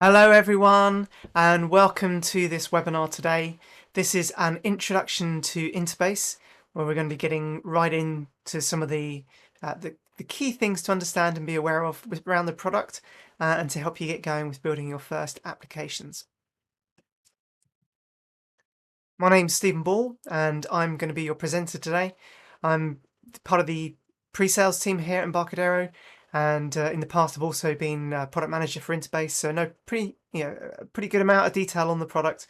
Hello everyone and welcome to this webinar today. This is an introduction to InterBase where we're going to be getting right into some of the key things to understand and be aware of around the product and to help you get going with building your first applications. My name's Stephen Ball and I'm going to be your presenter today. I'm part of the pre-sales team here at Embarcadero, and in the past I've also been product manager for InterBase, so I know a pretty good amount of detail on the product.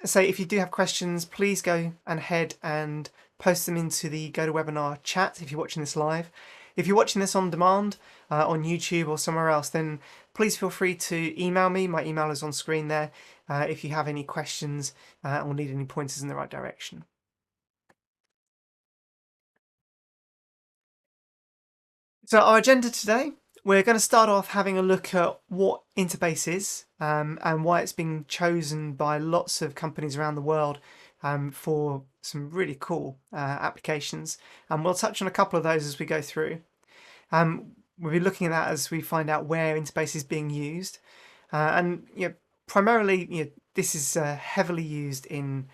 So if you do have questions, please go ahead and post them into the GoToWebinar chat if you're watching this live. If you're watching this on demand on YouTube or somewhere else, then please feel free to email me. My email is on screen there if you have any questions or need any pointers in the right direction. So our agenda today, we're going to start off having a look at what InterBase is and why it's been chosen by lots of companies around the world for some really cool applications. And we'll touch on a couple of those as we go through. We'll be looking at that as we find out where InterBase is being used. Primarily, this is heavily used in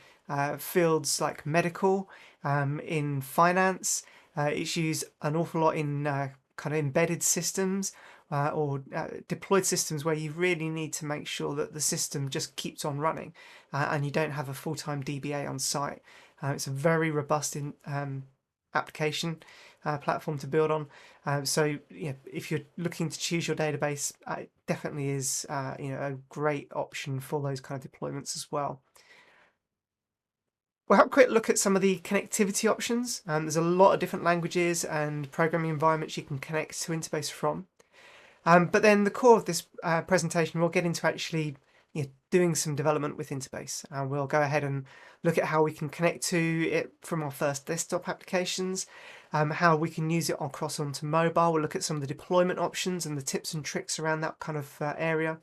fields like medical, in finance. It's used an awful lot in kind of embedded systems or deployed systems where you really need to make sure that the system just keeps on running and you don't have a full-time DBA on site. It's a very robust application platform to build on. So if you're looking to choose your database, it definitely is a great option for those kind of deployments as well. We'll have a quick look at some of the connectivity options. There's a lot of different languages and programming environments you can connect to InterBase from. But then the core of this presentation, we'll get into actually doing some development with InterBase. We'll go ahead and look at how we can connect to it from our first desktop applications, how we can use it across onto mobile. We'll look at some of the deployment options and the tips and tricks around that kind of area.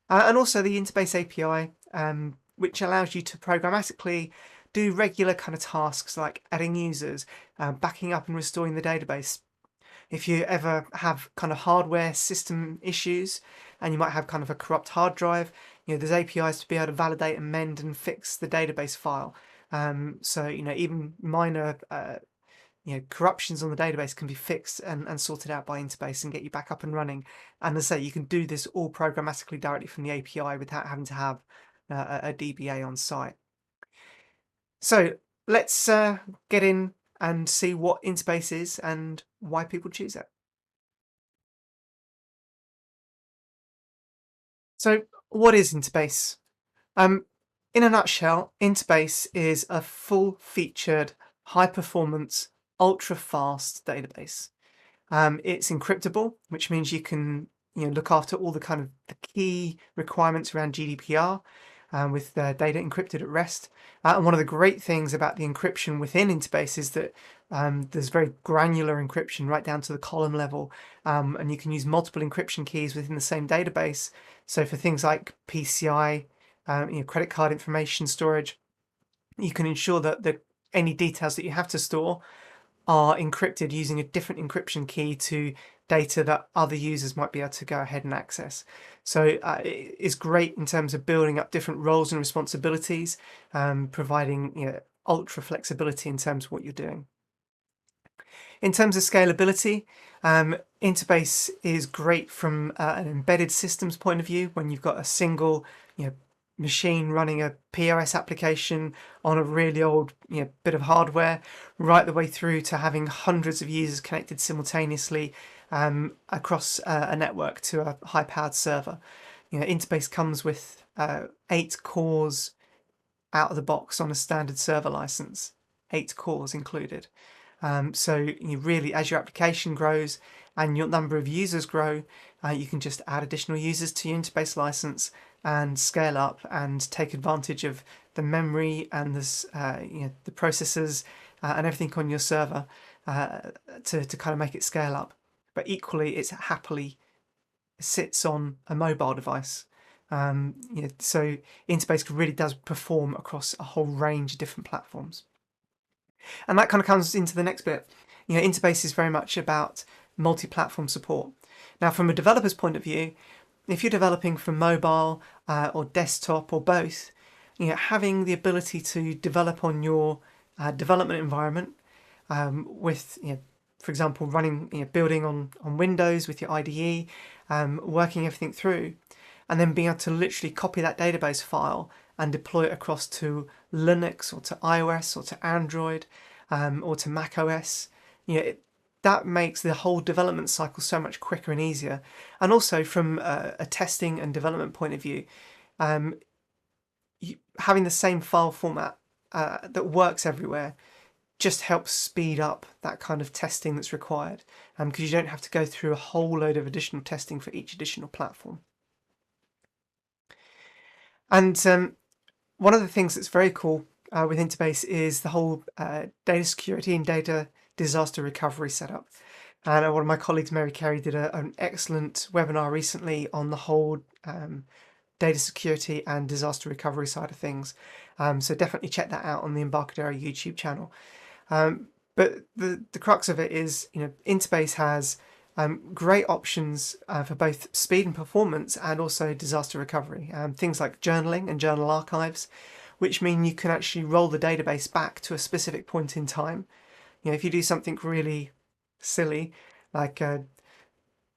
And also the InterBase API, which allows you to programmatically do regular kind of tasks like adding users, backing up and restoring the database. If you ever have kind of hardware system issues and you might have kind of a corrupt hard drive, there's APIs to be able to validate and mend and fix the database file. So even minor corruptions on the database can be fixed and sorted out by InterBase and get you back up and running. And as I say, you can do this all programmatically directly from the API without having to have a DBA on site. So let's get in and see what InterBase is and why people choose it. So what is InterBase? In a nutshell, InterBase is a full-featured, high-performance, ultra-fast database. It's encryptable, which means you can look after all the kind of the key requirements around GDPR with data encrypted at rest. And one of the great things about the encryption within InterBase is that there's very granular encryption right down to the column level, and you can use multiple encryption keys within the same database. So for things like PCI, credit card information storage, you can ensure that any details that you have to store are encrypted using a different encryption key to data that other users might be able to go ahead and access. So it's great in terms of building up different roles and responsibilities, providing ultra flexibility in terms of what you're doing. In terms of scalability, InterBase is great from an embedded systems point of view when you've got a single machine running a POS application on a really old bit of hardware, right the way through to having hundreds of users connected simultaneously across a network to a high-powered server. InterBase comes with 8 cores out of the box on a standard server license, 8 cores included. So you really, as your application grows and your number of users grow, you can just add additional users to your InterBase license and scale up and take advantage of the memory and the processors and everything on your server to kind of make it scale up. But equally, it happily sits on a mobile device. So InterBase really does perform across a whole range of different platforms. And that kind of comes into the next bit. InterBase is very much about multi-platform support. Now, from a developer's point of view, if you're developing for mobile or desktop or both, having the ability to develop on your development environment with, for example, running, building on Windows with your IDE, working everything through, and then being able to literally copy that database file and deploy it across to Linux or to iOS or to Android or to Mac OS. That makes the whole development cycle so much quicker and easier. And also from a testing and development point of view, having the same file format that works everywhere just helps speed up that kind of testing that's required, because you don't have to go through a whole load of additional testing for each additional platform. And one of the things that's very cool with InterBase is the whole data security and data disaster recovery setup. And one of my colleagues, Mary Carey, did an excellent webinar recently on the whole data security and disaster recovery side of things. So definitely check that out on the Embarcadero YouTube channel. But the crux of it is, InterBase has great options for both speed and performance and also disaster recovery. Things like journaling and journal archives, which mean you can actually roll the database back to a specific point in time. If you do something really silly, like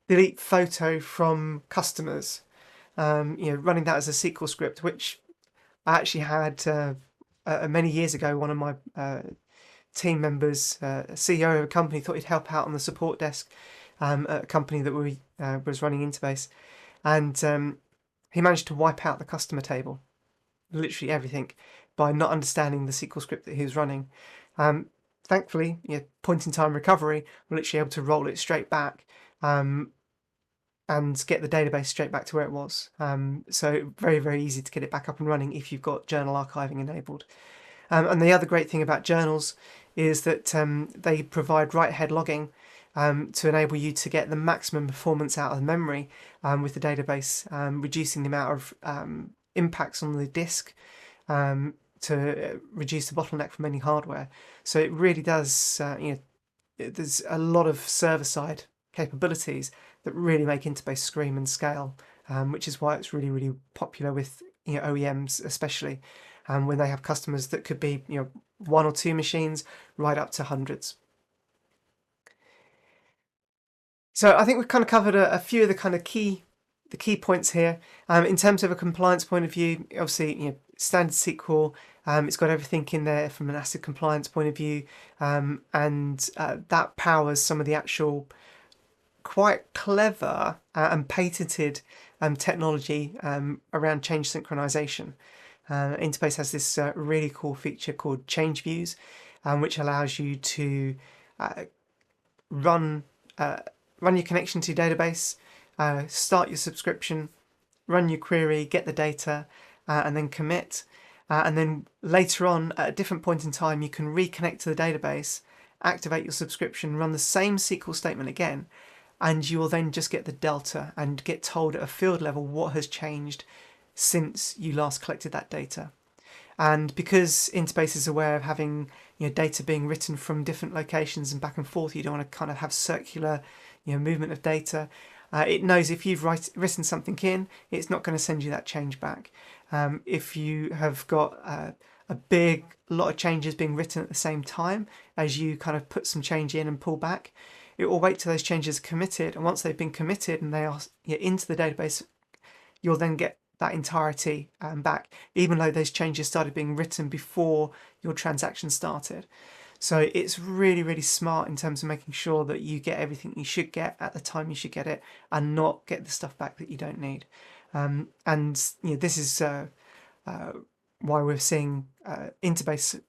delete photo from customers, running that as a SQL script, which I actually had many years ago. One of my team members, CEO of a company, thought he'd help out on the support desk at a company that was running InterBase, and he managed to wipe out the customer table, literally everything, by not understanding the SQL script that he was running. Thankfully, point-in-time recovery, we're literally able to roll it straight back and get the database straight back to where it was. So very, very easy to get it back up and running if you've got journal archiving enabled. And the other great thing about journals is that they provide write-ahead logging to enable you to get the maximum performance out of the memory with the database, reducing the amount of impacts on the disk to reduce the bottleneck from any hardware. So it really does, there's a lot of server-side capabilities that really make InterBase scream and scale, which is why it's really, really popular with OEMs, especially when they have customers that could be one or two machines right up to hundreds. So I think we've kind of covered a few of the kind of key points here. In terms of a compliance point of view, obviously standard SQL, it's got everything in there from an ACID compliance point of view, and that powers some of the actual quite clever and patented technology around change synchronization. InterBase has this really cool feature called change views, which allows you to run your connection to your database, start your subscription, run your query, get the data, and then commit. And then later on, at a different point in time, you can reconnect to the database, activate your subscription, run the same SQL statement again, and you will then just get the delta and get told at a field level what has changed since you last collected that data. And because InterBase is aware of having data being written from different locations and back and forth, you don't want to kind of have circular movement of data. It knows if you've written something in, it's not going to send you that change back. If you have got a big lot of changes being written at the same time as you kind of put some change in and pull back, it will wait till those changes are committed, and once they've been committed and they are into the database, you'll then get that entirety back, even though those changes started being written before your transaction started. So it's really, really smart in terms of making sure that you get everything you should get at the time you should get it, and not get the stuff back that you don't need. And this is why we're seeing InterBase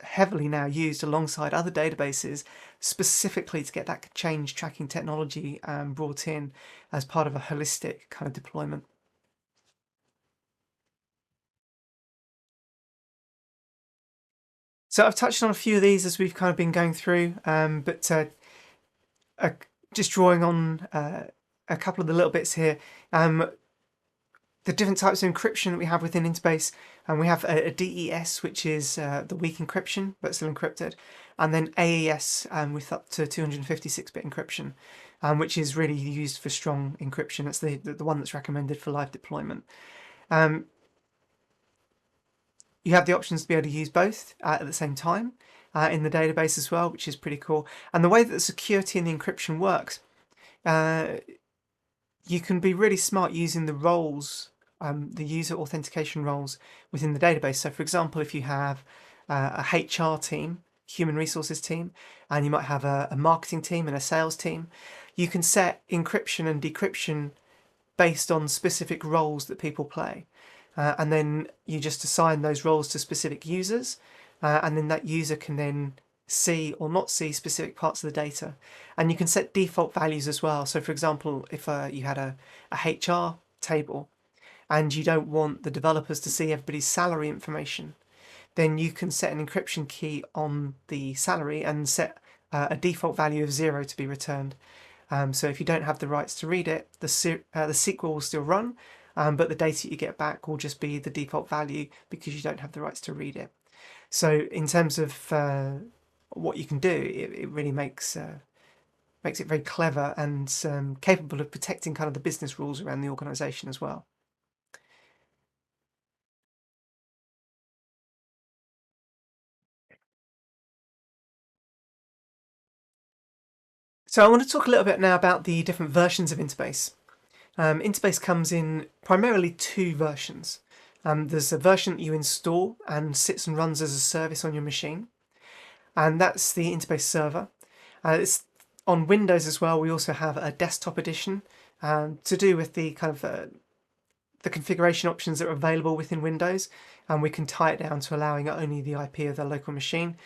heavily now used alongside other databases, specifically to get that change tracking technology brought in as part of a holistic kind of deployment. So I've touched on a few of these as we've kind of been going through, but just drawing on a couple of the little bits here. The different types of encryption that we have within InterBase, and we have a DES, which is the weak encryption but still encrypted, and then AES with up to 256-bit encryption. which is really used for strong encryption. It's the one that's recommended for live deployment. Um, you have the options to be able to use both at the same time in the database as well, which is pretty cool. And the way that the security and the encryption works, you can be really smart using the roles, the user authentication roles within the database. So, for example, if you have a HR team, human resources team, and you might have a marketing team and a sales team, you can set encryption and decryption based on specific roles that people play. And then you just assign those roles to specific users, and then that user can then see or not see specific parts of the data. And you can set default values as well. So, for example, if you had a HR table and you don't want the developers to see everybody's salary information, then you can set an encryption key on the salary and set a default value of 0 to be returned. So if you don't have the rights to read it, the SQL will still run, but the data you get back will just be the default value because you don't have the rights to read it. So in terms of what you can do, it really makes it very clever and capable of protecting kind of the business rules around the organization as well. So I want to talk a little bit now about the different versions of InterBase. InterBase comes in primarily two versions. There's a version that you install and sits and runs as a service on your machine, and that's the InterBase server. It's on Windows as well. We also have a desktop edition to do with the kind of the configuration options that are available within Windows, and we can tie it down to allowing only the IP of the local machine.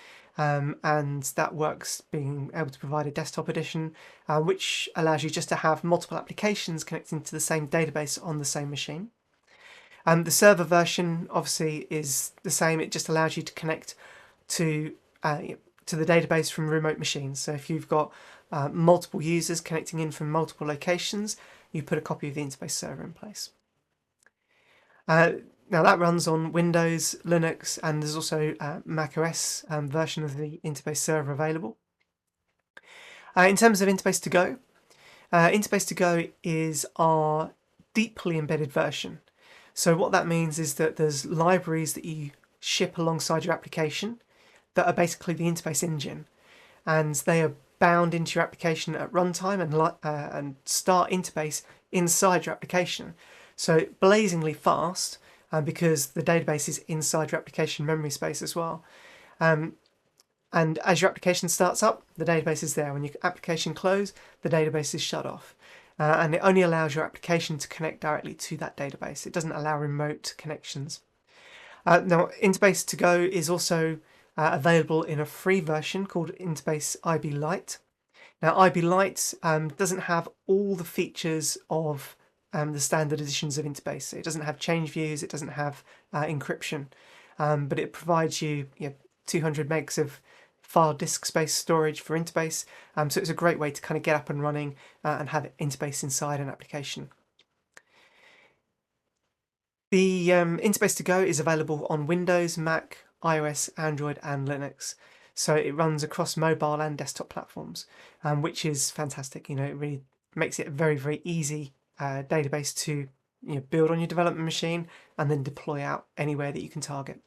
And that works being able to provide a desktop edition, which allows you just to have multiple applications connecting to the same database on the same machine. The server version obviously is the same. It just allows you to connect to the database from remote machines. So if you've got multiple users connecting in from multiple locations, you put a copy of the InterBase server in place. Now that runs on Windows, Linux, and there's also a Mac OS version of the InterBase server available. In terms of InterBase to Go, InterBase to Go is our deeply embedded version. So what that means is that there's libraries that you ship alongside your application that are basically the interface engine, and they are bound into your application at runtime and start interface inside your application. So blazingly fast, because the database is inside your application memory space as well. And as your application starts up, the database is there. When your application closes, the database is shut off. And it only allows your application to connect directly to that database. It doesn't allow remote connections. Now, InterBase to Go is also available in a free version called InterBase IB Lite. Now, IB Lite doesn't have all the features of the standard editions of InterBase. It doesn't have change views, it doesn't have encryption, but it provides you 200 megs of file disk space storage for InterBase. So it's a great way to kind of get up and running and have InterBase inside an application. The InterBase to Go is available on Windows, Mac, iOS, Android, and Linux. So it runs across mobile and desktop platforms, which is fantastic. It really makes it a very, very easy database to build on your development machine and then deploy out anywhere that you can target.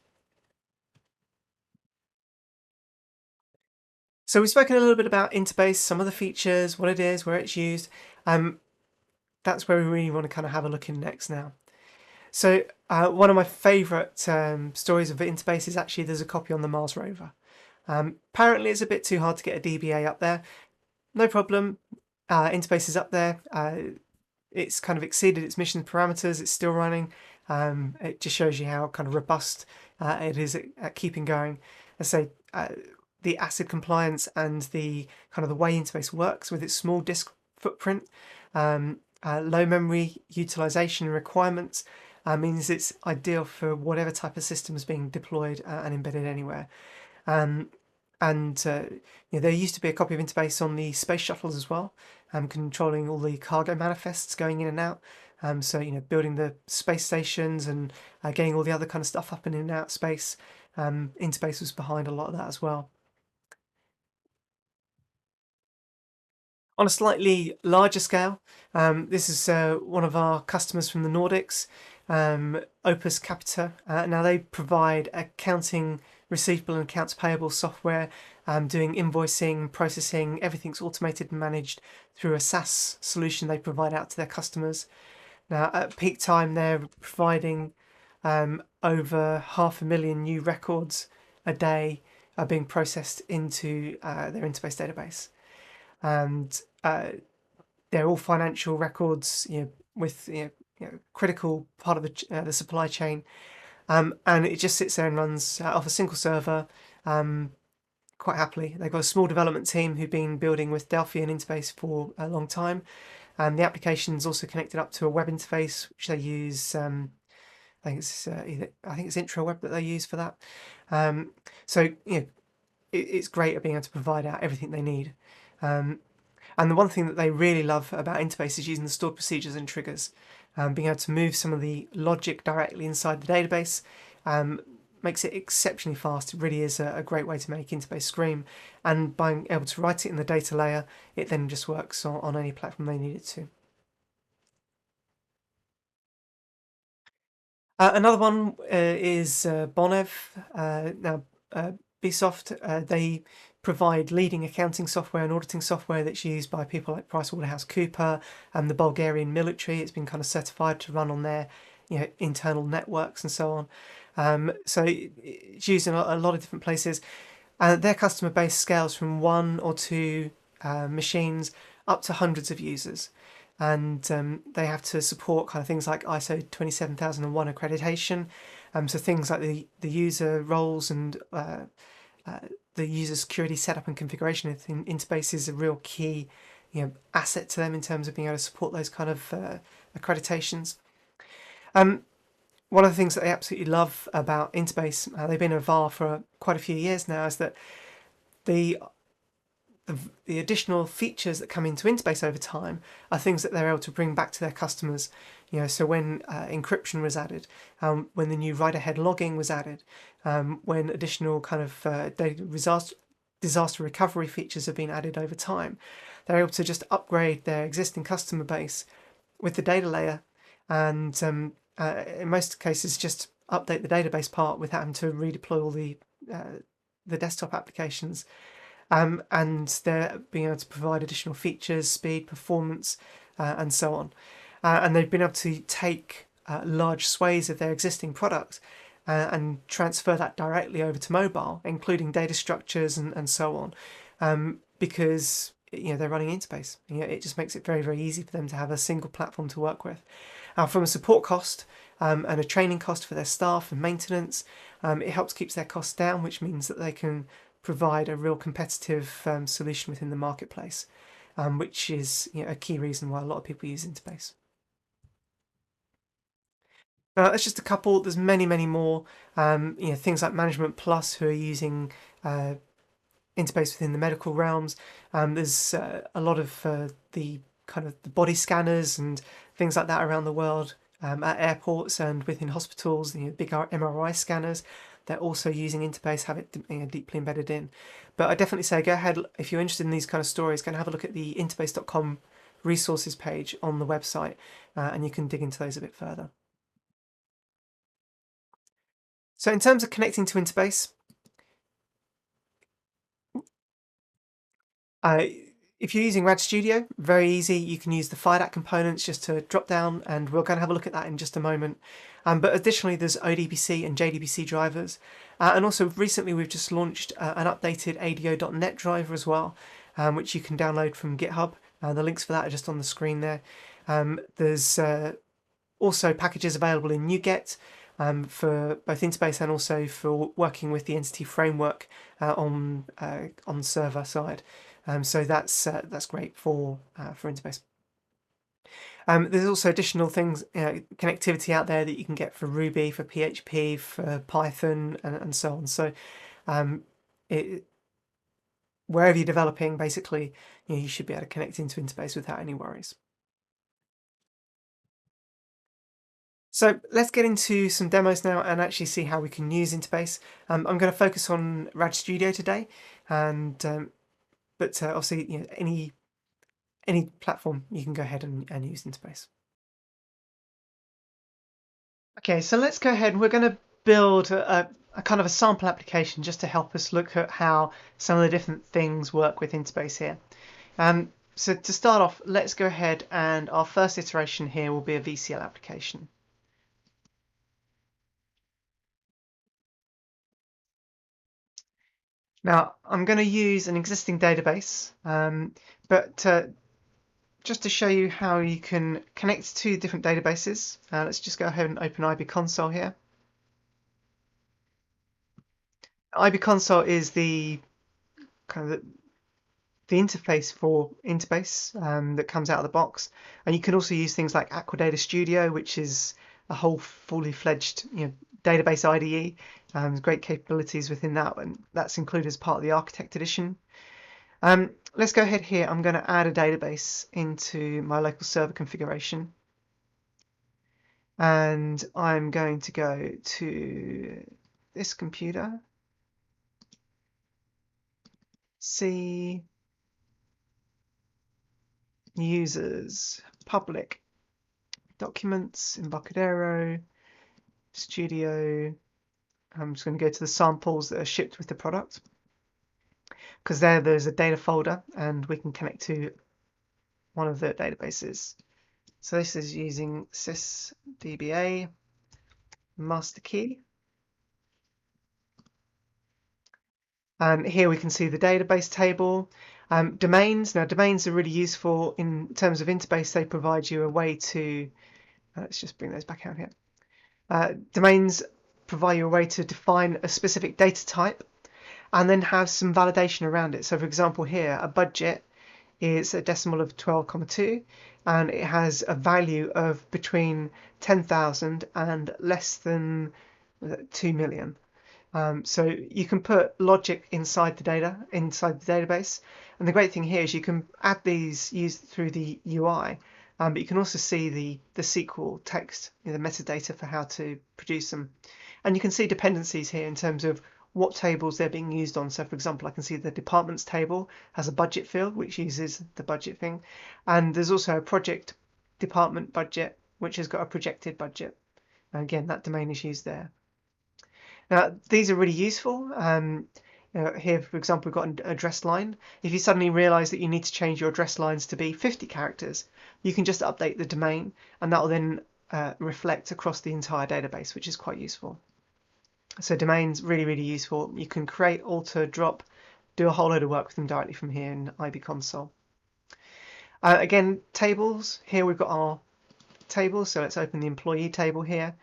So we've spoken a little bit about InterBase, some of the features, what it is, where it's used. That's where we really want to kind of have a look in next now. So one of my favourite stories of InterBase is actually there's a copy on the Mars rover. Apparently it's a bit too hard to get a DBA up there. No problem. InterBase is up there. It's kind of exceeded its mission parameters. It's still running. It just shows you how kind of robust it is at keeping going. I say the ACID compliance and the kind of the way InterBase works with its small disk footprint, low memory utilization requirements means it's ideal for whatever type of system is being deployed and embedded anywhere. There used to be a copy of InterBase on the space shuttles as well, controlling all the cargo manifests going in and out. Building the space stations and getting all the other kind of stuff up and in and out of space. InterBase was behind a lot of that as well. On a slightly larger scale, this is one of our customers from the Nordics, Opus Capita. Now they provide accounting receivable and accounts payable software, doing invoicing, processing. Everything's automated and managed through a SaaS solution they provide out to their customers. Now at peak time, they're providing over 500,000 new records a day are being processed into their InterBase database, and they're all financial records, with critical part of the supply chain, and it just sits there and runs off a single server, quite happily. They've got a small development team who've been building with Delphi and Interface for a long time, and the application is also connected up to a web interface which they use. I think it's IntraWeb that they use for that. So it's great at being able to provide out everything they need. And the one thing that they really love about Interbase is using the stored procedures and triggers, being able to move some of the logic directly inside the database. Makes it exceptionally fast. It really is a great way to make Interbase scream. And by able to write it in the data layer, it then just works on any platform they need it to. Another one is Bonev. Now, Bsoft, they provide leading accounting software and auditing software that's used by people like PricewaterhouseCoopers and the Bulgarian military. It's been kind of certified to run on their internal networks and so on. So it's used in a lot of different places. Their customer base scales from one or two machines up to hundreds of users. And they have to support kind of things like ISO 27001 accreditation. So things like the user roles and the user security setup and configuration in Interbase is a real key asset to them in terms of being able to support those kind of accreditations. One of the things that they absolutely love about Interbase, they've been a VAR for quite a few years now, is that the additional features that come into Interbase over time are things that they're able to bring back to their customers. So when encryption was added, when the new write-ahead logging was added, when additional kind of disaster recovery features have been added over time, they're able to just upgrade their existing customer base with the data layer, and in most cases just update the database part without having to redeploy all the desktop applications. And they're being able to provide additional features, speed, performance, and so on. And they've been able to take large swathes of their existing product and transfer that directly over to mobile, including data structures and so on, because they're running Interbase. It just makes it very, very easy for them to have a single platform to work with. From a support cost and a training cost for their staff and maintenance, it helps keep their costs down, which means that they can provide a real competitive solution within the marketplace, which is a key reason why a lot of people use Interbase. That's just a couple. There's many, many more. Things like Management Plus, who are using Interbase within the medical realms. There's a lot of the kind of the body scanners and things like that around the world, at airports and within hospitals. Big MRI scanners. They're also using Interbase, have it deeply embedded in. But I definitely say go ahead, if you're interested in these kind of stories, go and have a look at the interbase.com resources page on the website, and you can dig into those a bit further. So in terms of connecting to Interbase, if you're using Rad Studio, very easy. You can use the FIDAC components just to drop down, and we're going to have a look at that in just a moment. But additionally, there's ODBC and JDBC drivers. And also recently we've just launched an updated ADO.NET driver as well, which you can download from GitHub. The links for that are just on the screen there. There's also packages available in NuGet for both Interbase and also for working with the entity framework on server side. So that's great for Interbase. There's also additional things, connectivity out there that you can get for Ruby, for PHP, for Python, and so on. So wherever you're developing, basically, you should be able to connect into Interbase without any worries. So let's get into some demos now and actually see how we can use Interbase. I'm going to focus on Rad Studio today, and but obviously, any any platform you can go ahead and use InterBase. Okay, so let's go ahead and we're going to build a kind of a sample application just to help us look at how some of the different things work with InterBase here. So to start off, let's go ahead and our first iteration here will be a VCL application. Now, I'm going to use an existing database, but just to show you how you can connect to different databases, let's just go ahead and open IB Console here. IB Console is the kind of the interface for InterBase that comes out of the box, and you can also use things like Aquadata Studio, which is a whole fully fledged database IDE. Great capabilities within that, and that's included as part of the Architect Edition. Let's go ahead here. I'm going to add a database into my local server configuration, and I'm going to go to this computer, C users, public documents, Embarcadero, Studio. I'm just going to go to the samples that are shipped with the product, because there's a data folder and we can connect to one of the databases. So this is using sysdba master key. And here we can see the database table. Domains. Now, domains are really useful in terms of InterBase. They provide you a way to, let's just bring those back out here. Domains provide you a way to define a specific data type and then have some validation around it. So for example here, a budget is a decimal of 12,2 and it has a value of between 10,000 and less than 2 million. So you can put logic inside the database, and the great thing here is you can add these used through the UI, but you can also see the SQL text, the metadata for how to produce them, and you can see dependencies here in terms of what tables they're being used on. So for example, I can see the departments table has a budget field which uses the budget thing, and there's also a project department budget which has got a projected budget, and again that domain is used there. Now, these are really useful. Here, for example, we've got an address line. If you suddenly realize that you need to change your address lines to be 50 characters, you can just update the domain, and that will then reflect across the entire database, which is quite useful. So domains, really, really useful. You can create, alter, drop, do a whole load of work with them directly from here in IB Console. Again, tables. Here we've got our tables, so let's open the employee table here.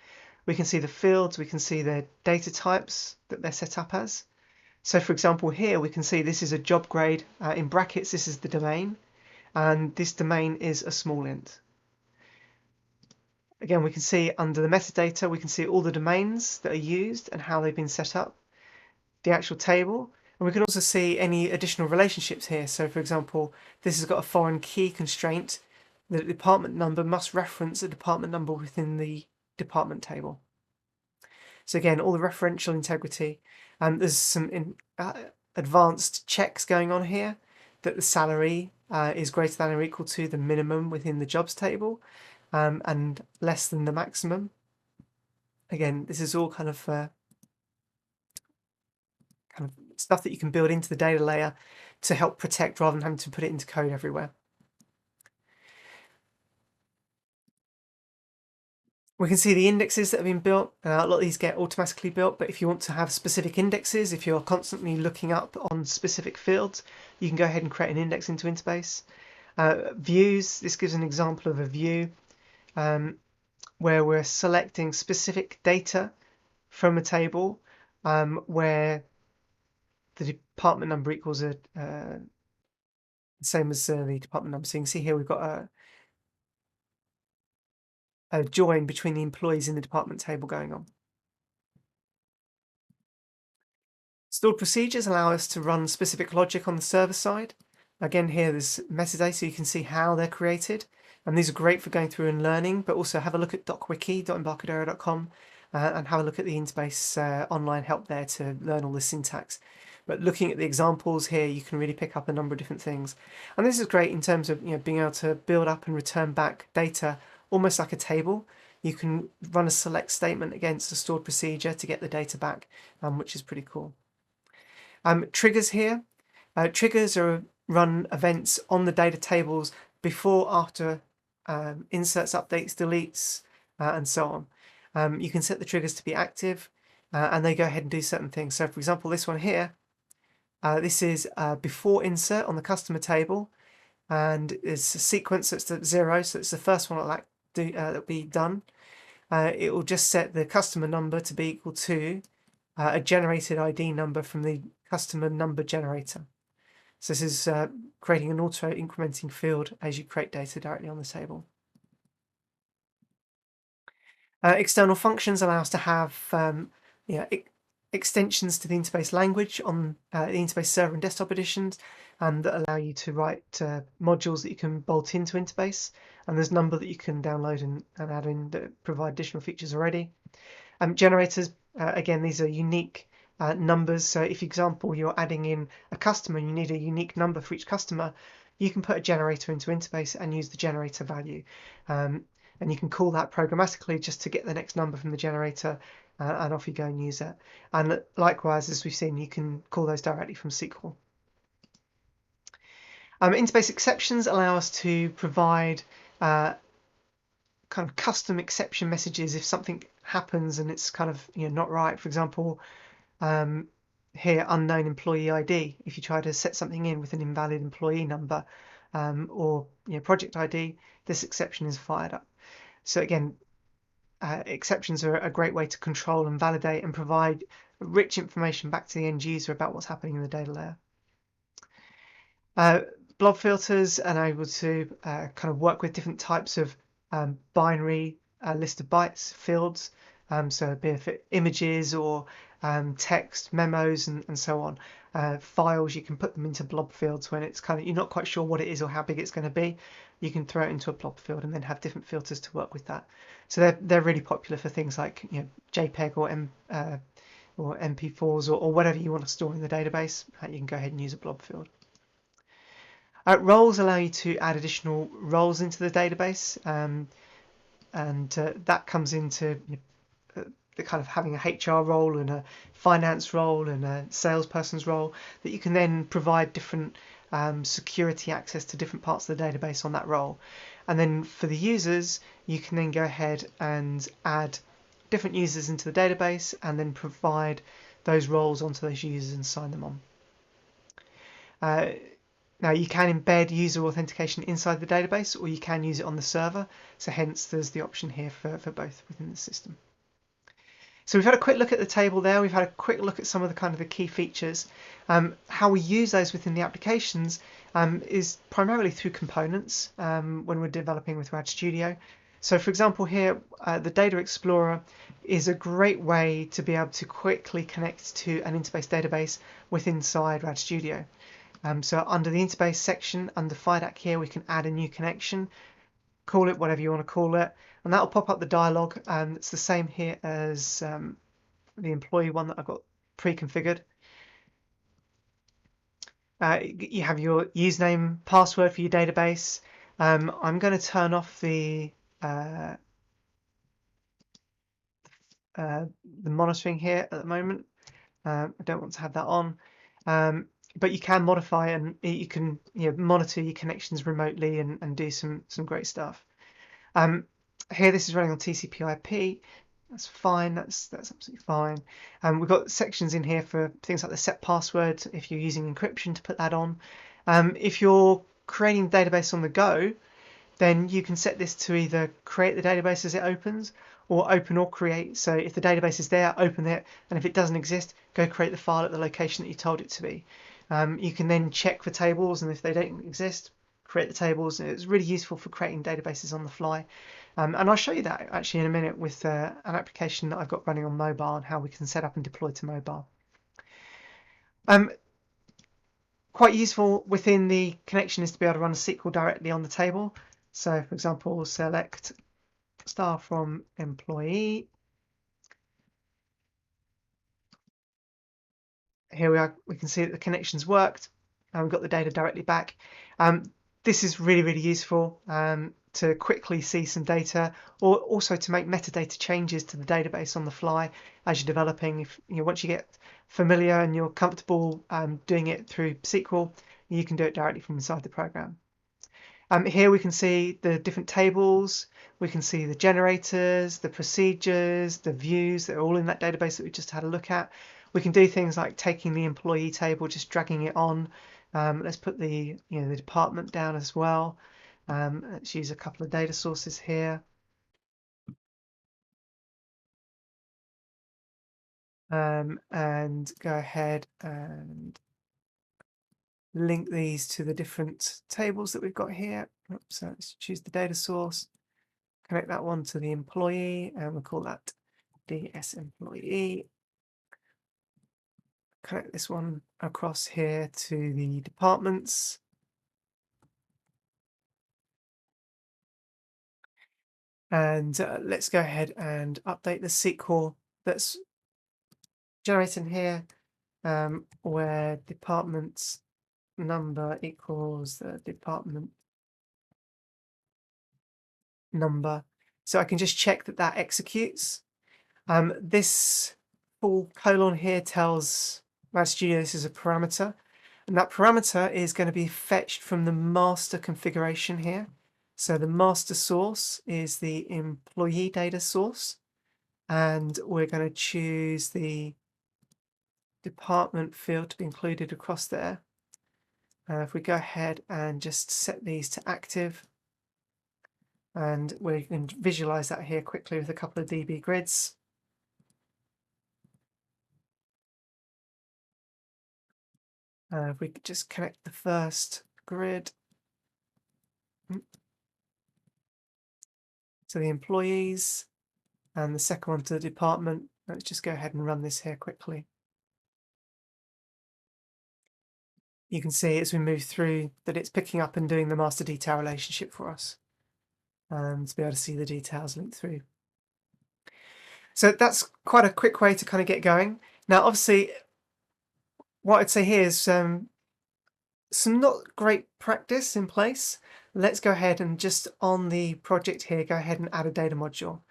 We can see the fields, we can see the data types that they're set up as. So for example here we can see this is a job grade, in brackets this is the domain, and this domain is a small int. Again, we can see under the metadata we can see all the domains that are used and how they've been set up, the actual table, and we can also see any additional relationships here. So for example, this has got a foreign key constraint. The department number must reference a department number within the department table. So again, all the referential integrity. There's some advanced checks going on here, that the salary is greater than or equal to the minimum within the jobs table, and less than the maximum. Again, this is all kind of stuff that you can build into the data layer to help protect rather than having to put it into code everywhere. We can see the indexes that have been built. A lot of these get automatically built, but if you want to have specific indexes, if you're constantly looking up on specific fields, you can go ahead and create an index into InterBase. Views, this gives an example of a view where we're selecting specific data from a table where the department number equals the same as the department number. So you can see here we've got a join between the employees in the department table going on. Stored procedures allow us to run specific logic on the server side. Again, here there's metadata, so you can see how they're created. And these are great for going through and learning, but also have a look at docwiki.embarcadero.com and have a look at the InterBase online help there to learn all the syntax. But looking at the examples here, you can really pick up a number of different things. And this is great in terms of being able to build up and return back data almost like a table. You can run a select statement against a stored procedure to get the data back, which is pretty cool. Triggers here. Triggers are run events on the data tables before, after inserts, updates, deletes, and so on. You can set the triggers to be active, and they go ahead and do certain things. So, for example, this one here, this is before insert on the customer table, and it's a sequence that's at 0, so it's the first one that'll be done. It will just set the customer number to be equal to a generated ID number from the customer number generator. So this is creating an auto incrementing field as you create data directly on the table. External functions allow us to have extensions to the InterBase language on the InterBase server and desktop editions, and that allow you to write modules that you can bolt into InterBase. And there's a number that you can download and add in that provide additional features already. Generators, again, these are unique numbers. So if, for example, you're adding in a customer and you need a unique number for each customer, you can put a generator into InterBase and use the generator value. And you can call that programmatically just to get the next number from the generator, and off you go and use it. And likewise, as we've seen, you can call those directly from SQL. InterBase exceptions allow us to provide kind of custom exception messages if something happens and it's kind of not right. For example, here, unknown employee ID. If you try to set something in with an invalid employee number or project ID, this exception is fired up. So again, exceptions are a great way to control and validate and provide rich information back to the end user about what's happening in the data layer. Blob filters are able to kind of work with different types of binary list of bytes fields, so be it images or text, memos, and so on. Files, you can put them into blob fields when it's kind of you're not quite sure what it is or how big it's going to be. You can throw it into a blob field and then have different filters to work with that. So they're really popular for things like JPEG or MP4s or whatever you want to store in the database. You can go ahead and use a blob field. Roles allow you to add additional roles into the database, and that comes into the kind of having a HR role and a finance role and a salesperson's role that you can then provide different security access to different parts of the database on that role. And then for the users, you can then go ahead and add different users into the database and then provide those roles onto those users and sign them on. Now you can embed user authentication inside the database, or you can use it on the server. So hence there's the option here for both within the system. So we've had a quick look at the table there. We've had a quick look at some of the key features. How we use those within the applications is primarily through components when we're developing with RAD Studio. So for example here, the Data Explorer is a great way to be able to quickly connect to an InterBase database inside RAD Studio. So under the InterBase section, under FIDAC here, we can add a new connection, call it whatever you want to call it, and that will pop up the dialog. It's the same here as the employee one that I've got pre-configured. You have your username, password for your database. I'm going to turn off the monitoring here at the moment. I don't want to have that on. But you can modify and you can monitor your connections remotely and do some great stuff. Here this is running on TCP/IP. That's fine. That's absolutely fine. We've got sections in here for things like the set password if you're using encryption to put that on. If you're creating a database on the go, then you can set this to either create the database as it opens or open or create. So if the database is there, open it, and if it doesn't exist, go create the file at the location that you told it to be. You can then check for tables, and if they don't exist, create the tables. It's really useful for creating databases on the fly. And I'll show you that actually in a minute with an application that I've got running on mobile and how we can set up and deploy to mobile. Quite useful within the connection is to be able to run a SQL directly on the table. So for example, select star from employee. here we are. We can see that the connections worked, and we've got the data directly back. This is really, really useful to quickly see some data, or also to make metadata changes to the database on the fly as you're developing. If once you get familiar and you're comfortable doing it through SQL, you can do it directly from inside the program. Here we can see the different tables, we can see the generators, the procedures, the views that are all in that database that we just had a look at. We can do things like taking the employee table, just dragging it on. Let's put the the department down as well. Let's use a couple of data sources here. And go ahead and link these to the different tables that we've got here. So let's choose the data source, connect that one to the employee, and we'll call that DS employee. Connect this one across here to the departments. And let's go ahead and update the SQL that's generated here, where department number equals the department number. So I can just check that that executes. This full colon here tells Rad Studio this is a parameter, and that parameter is going to be fetched from the master configuration here. So the master source is the employee data source, and we're going to choose the department field to be included across there. If we go ahead and just set these to active, and we can visualize that here quickly with a couple of DB grids. If we could just connect the first grid to the employees and the second one to the department. Let's just go ahead and run this here quickly. You can see as we move through that it's picking up and doing the master detail relationship for us, to be able to see the details linked through. So that's quite a quick way to kind of get going. Now, obviously, what I'd say here is some not great practice in place. Let's go ahead and just on the project here, go ahead and add a data module.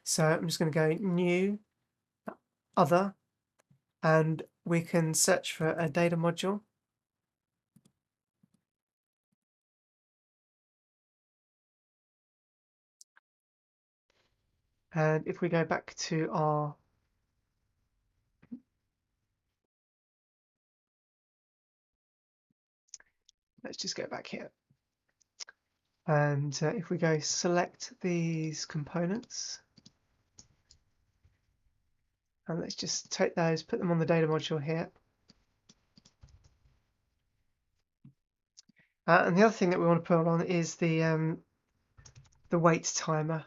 So I'm just going to go new, other, and we can search for a data module. And if we go back to our let's just go back here. And if we go select these components, and let's just take those, put them on the data module here. And the other thing that we want to put on is the wait timer.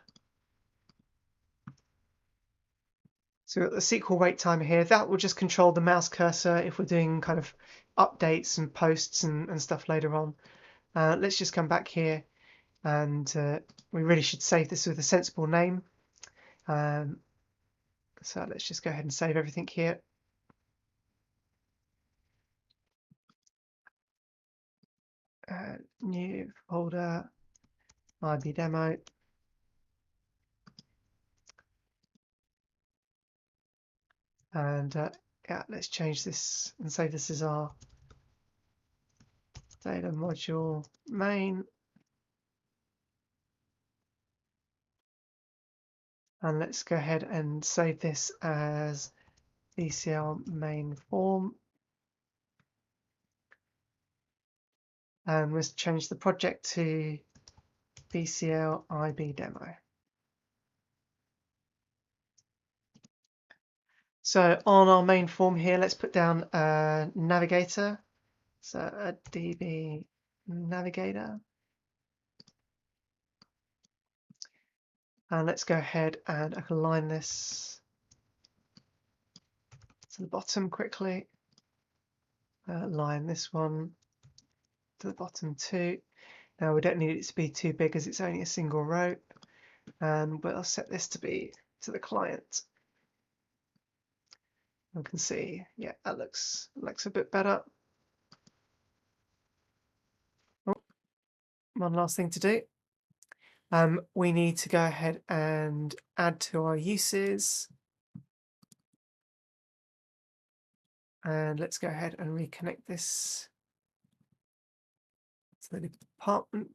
So we've got the SQL wait timer here. That will just control the mouse cursor if we're doing kind of updates and posts and stuff later on. Let's just come back here, and we really should save this with a sensible name. So let's just go ahead and save everything here. New folder, IB demo. And yeah, let's change this and say this is our data module main. And let's go ahead and save this as BCL main form. And let's change the project to BCL IB demo. So on our main form here, let's put down a navigator. So a DB navigator. And let's go ahead and align this to the bottom quickly. Align this one to the bottom too. Now we don't need it to be too big as it's only a single row. And we'll set this to be to the client. I can see, yeah, that looks a bit better. Oh, one last thing to do. We need to go ahead and add to our uses. And let's go ahead and reconnect this to the department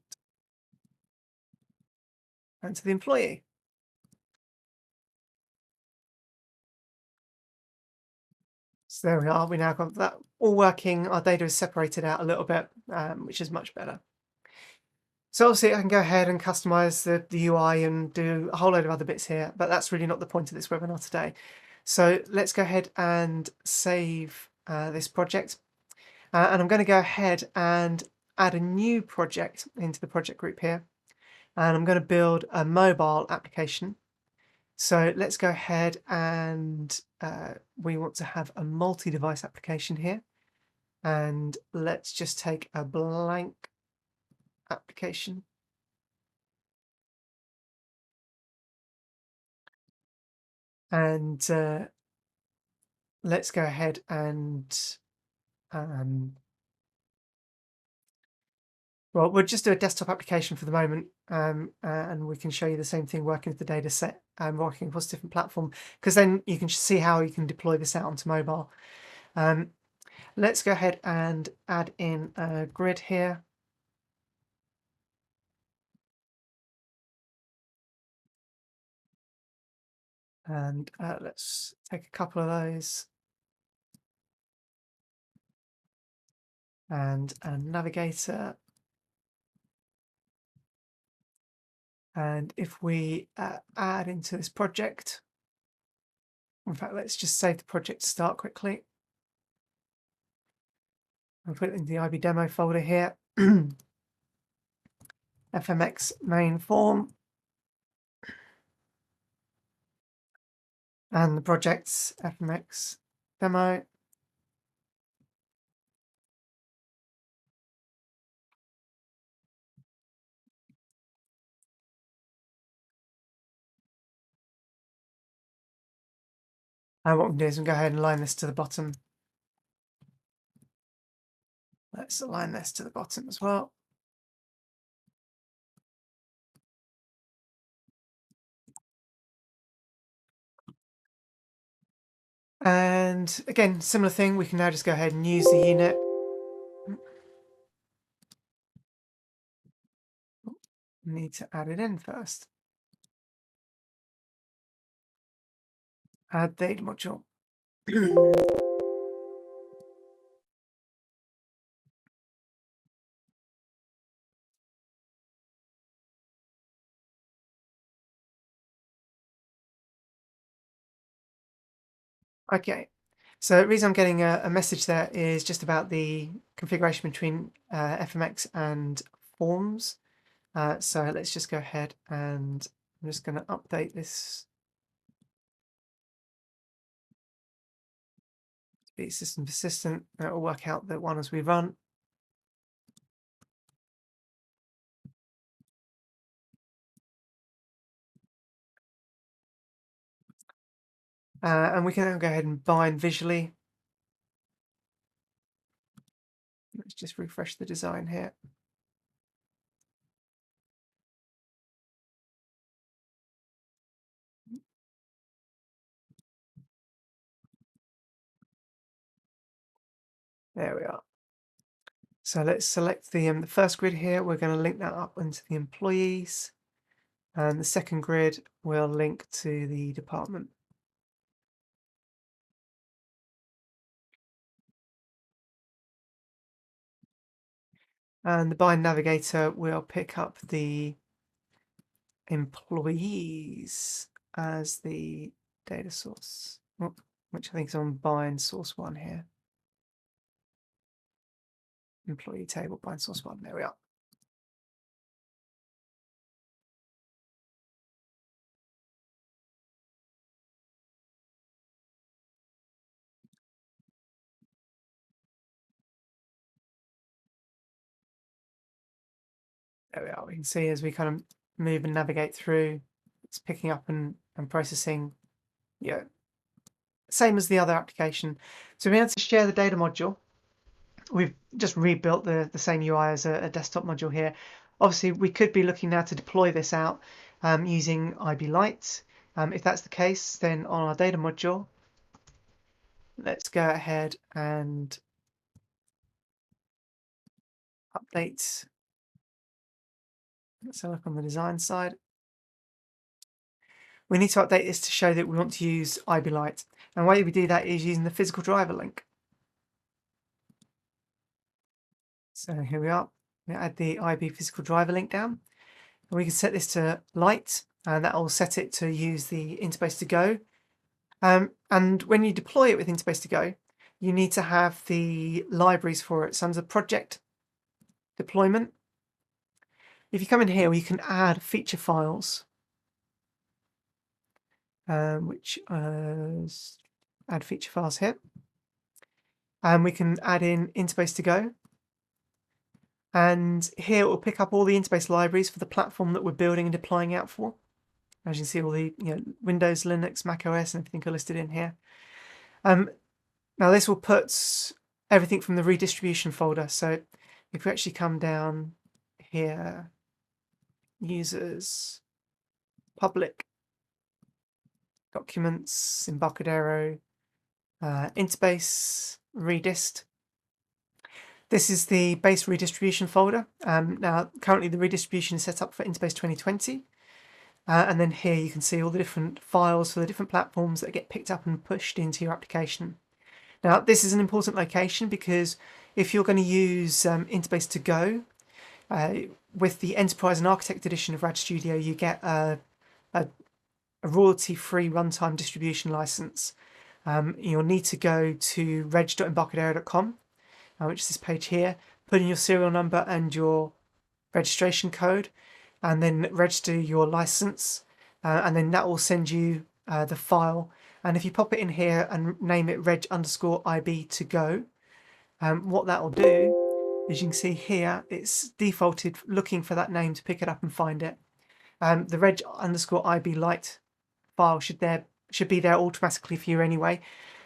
and to the employee. So there we are. We now got that all working. Our data is separated out a little bit, which is much better. So obviously I can go ahead and customize the UI and do a whole load of other bits here, but that's really not the point of this webinar today. So let's go ahead and save this project. And I'm going to go ahead and add a new project into the project group here. And I'm going to build a mobile application. So let's go ahead and we want to have a multi-device application here. And let's just take a blank application. And let's go ahead and well, we'll just do a desktop application for the moment, and we can show you the same thing working with the data set and working across different platform, because then you can see how you can deploy this out onto mobile. Let's go ahead and add in a grid here. And let's take a couple of those. And a navigator. And if we add into this project, in fact, let's just save the project to start quickly. I'll put it in the IB demo folder here. FMX main form. And the project's FMX demo. And what we can do is we can go ahead and align this to the bottom. Let's align this to the bottom as well. And again, similar thing, we can now just go ahead and use the unit. Need to add it in first. Add data module. Okay, so the reason I'm getting a message there is just about the configuration between FMX and forms. So let's just go ahead and I'm just going to update this to be system persistent. That will work out the one as we run. And we can now go ahead and bind visually. Let's just refresh the design here. There we are. So let's select the first grid here. We're going to link that up into the employees. And the second grid will link to the department. And the bind navigator will pick up the employees as the data source, which I think is on bind source 1 here. Employee table, bind source 1. There we are. There we are. We can see as we kind of move and navigate through, it's picking up and processing, same as the other application. So we're able to share the data module. We've just rebuilt the same UI as a desktop module here. Obviously, we could be looking now to deploy this out using IB Lite. If that's the case, then on our data module, let's go ahead and update. Let's have a look on the design side. We need to update this to show that we want to use IB Lite. And the way we do that is using the physical driver link. So here we are. We add the IB physical driver link down. And we can set this to light, and that will set it to use the InterBase to go. And when you deploy it with InterBase to go, you need to have the libraries for it. So under project deployment, if you come in here, you can add feature files, which is add feature files here. And we can add in InterBase to go. And here it will pick up all the InterBase libraries for the platform that we're building and deploying out for. As you can see, all the Windows, Linux, Mac OS, and everything are listed in here. Now this will put everything from the redistribution folder. So if we actually come down here, users, public, documents, Embarcadero, InterBase, redist. This is the base redistribution folder. Now currently the redistribution is set up for InterBase 2020. And then here you can see all the different files for the different platforms that get picked up and pushed into your application. Now this is an important location because if you're going to use InterBase to go, with the Enterprise and Architect edition of Rad Studio, you get a royalty-free runtime distribution license. You'll need to go to reg.embarcadero.com, which is this page here, put in your serial number and your registration code, and then register your license, and then that will send you the file. And if you pop it in here and name it reg_IB to go, what that will do, as you can see here, it's defaulted looking for that name to pick it up and find it. The reg_IB Lite file should be there automatically for you anyway,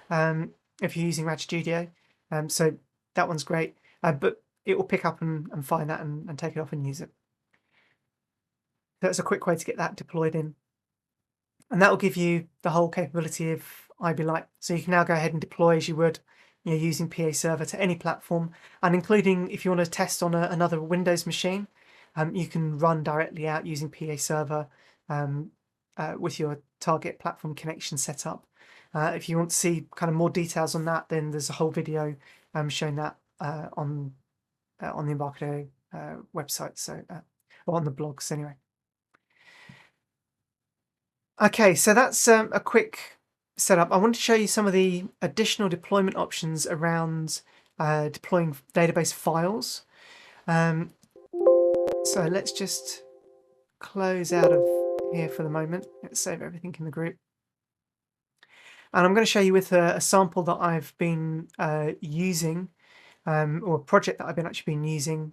if you're using Rad Studio. So that one's great, but it will pick up and find that and take it off and use it. So that's a quick way to get that deployed in. And that will give you the whole capability of IB Lite. So you can now go ahead and deploy as you would using PA Server to any platform, and including if you want to test on another Windows machine, you can run directly out using PA Server with your target platform connection set up. If you want to see kind of more details on that, then there's a whole video showing that on the Embarcadero website, so or on the blogs anyway. Okay, so that's a quick setup. I want to show you some of the additional deployment options around deploying database files. So let's just close out of here for the moment. Let's save everything in the group. And I'm going to show you with a sample that I've been using, or a project that I've actually been using.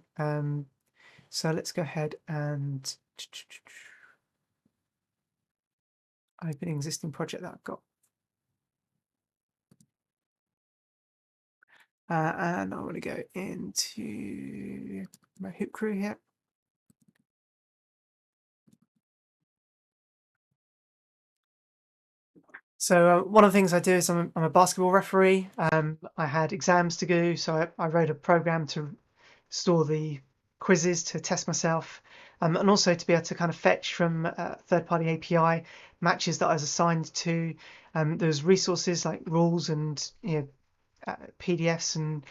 So let's go ahead and open an existing project that I've got. And I want to go into my hoop crew here. So one of the things I do is I'm a basketball referee. I had exams to do, so I wrote a program to store the quizzes to test myself, and also to be able to kind of fetch from third-party API matches that I was assigned to. There's resources like rules and PDFs and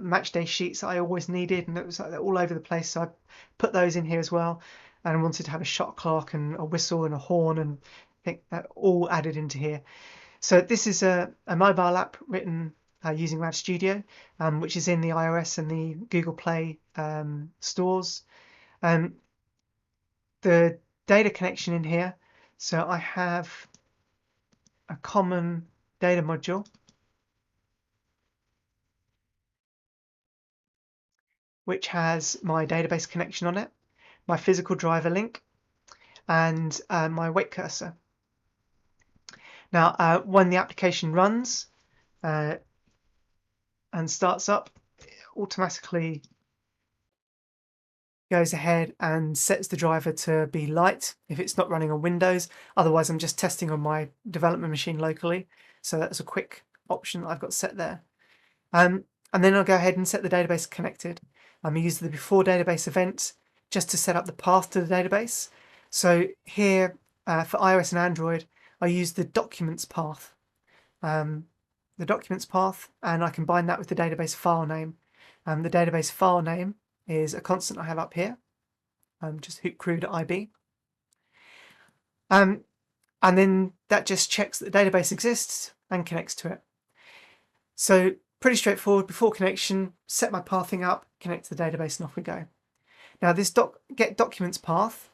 match day sheets that I always needed, and it was like all over the place. So I put those in here as well, and I wanted to have a shot clock and a whistle and a horn, and I think that all added into here. So this is a mobile app written using Rad Studio, which is in the iOS and the Google Play stores. The data connection in here, so I have a common data module which has my database connection on it, my physical driver link, and my wait cursor. Now, when the application runs and starts up, it automatically goes ahead and sets the driver to be light if it's not running on Windows. Otherwise, I'm just testing on my development machine locally. So that's a quick option that I've got set there. And then I'll go ahead and set the database connected. I'm using the before database event just to set up the path to the database. So here for iOS and Android, I use the documents path. And I combine that with the database file name. The database file name is a constant I have up here, just hoopcrew.ib. And then that just checks that the database exists and connects to it. So pretty straightforward. Before connection, set my pathing up, connect to the database, and off we go. Now this get documents path,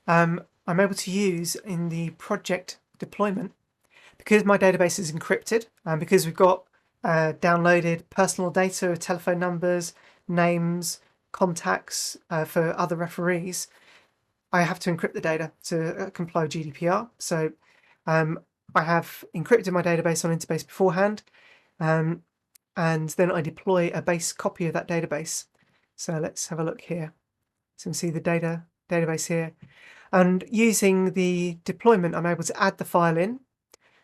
I'm able to use in the project deployment because my database is encrypted and because we've got downloaded personal data, telephone numbers, names, contacts for other referees. I have to encrypt the data to comply with GDPR. So I have encrypted my database on InterBase beforehand, and then I deploy a base copy of that database. So let's have a look here. So we see the database here. And using the deployment, I'm able to add the file in.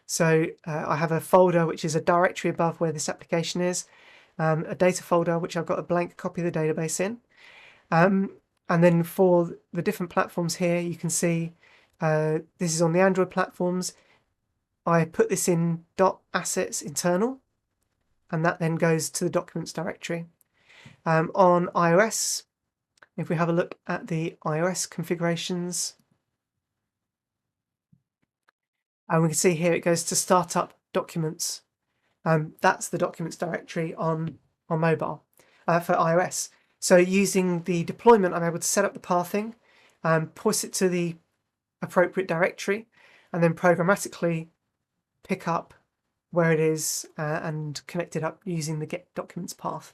So I have a folder which is a directory above where this application is, a data folder which I've got a blank copy of the database in. And then for the different platforms here, you can see this is on the Android platforms. I put this in .assets internal, and that then goes to the documents directory. On iOS, if we have a look at the iOS configurations, and we can see here it goes to startup documents. That's the documents directory on mobile for iOS. So using the deployment, I'm able to set up the pathing, push it to the appropriate directory, and then programmatically pick up where it is and connect it up using the get documents path.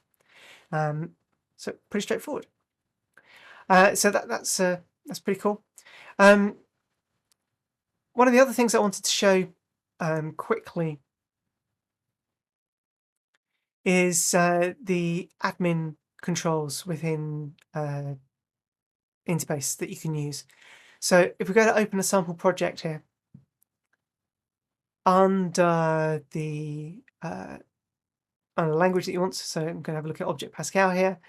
So pretty straightforward. So that's pretty cool. One of the other things I wanted to show quickly is the admin controls within InterBase that you can use. So if we go to open a sample project here, under the language that you want, so I'm going to have a look at Object Pascal here,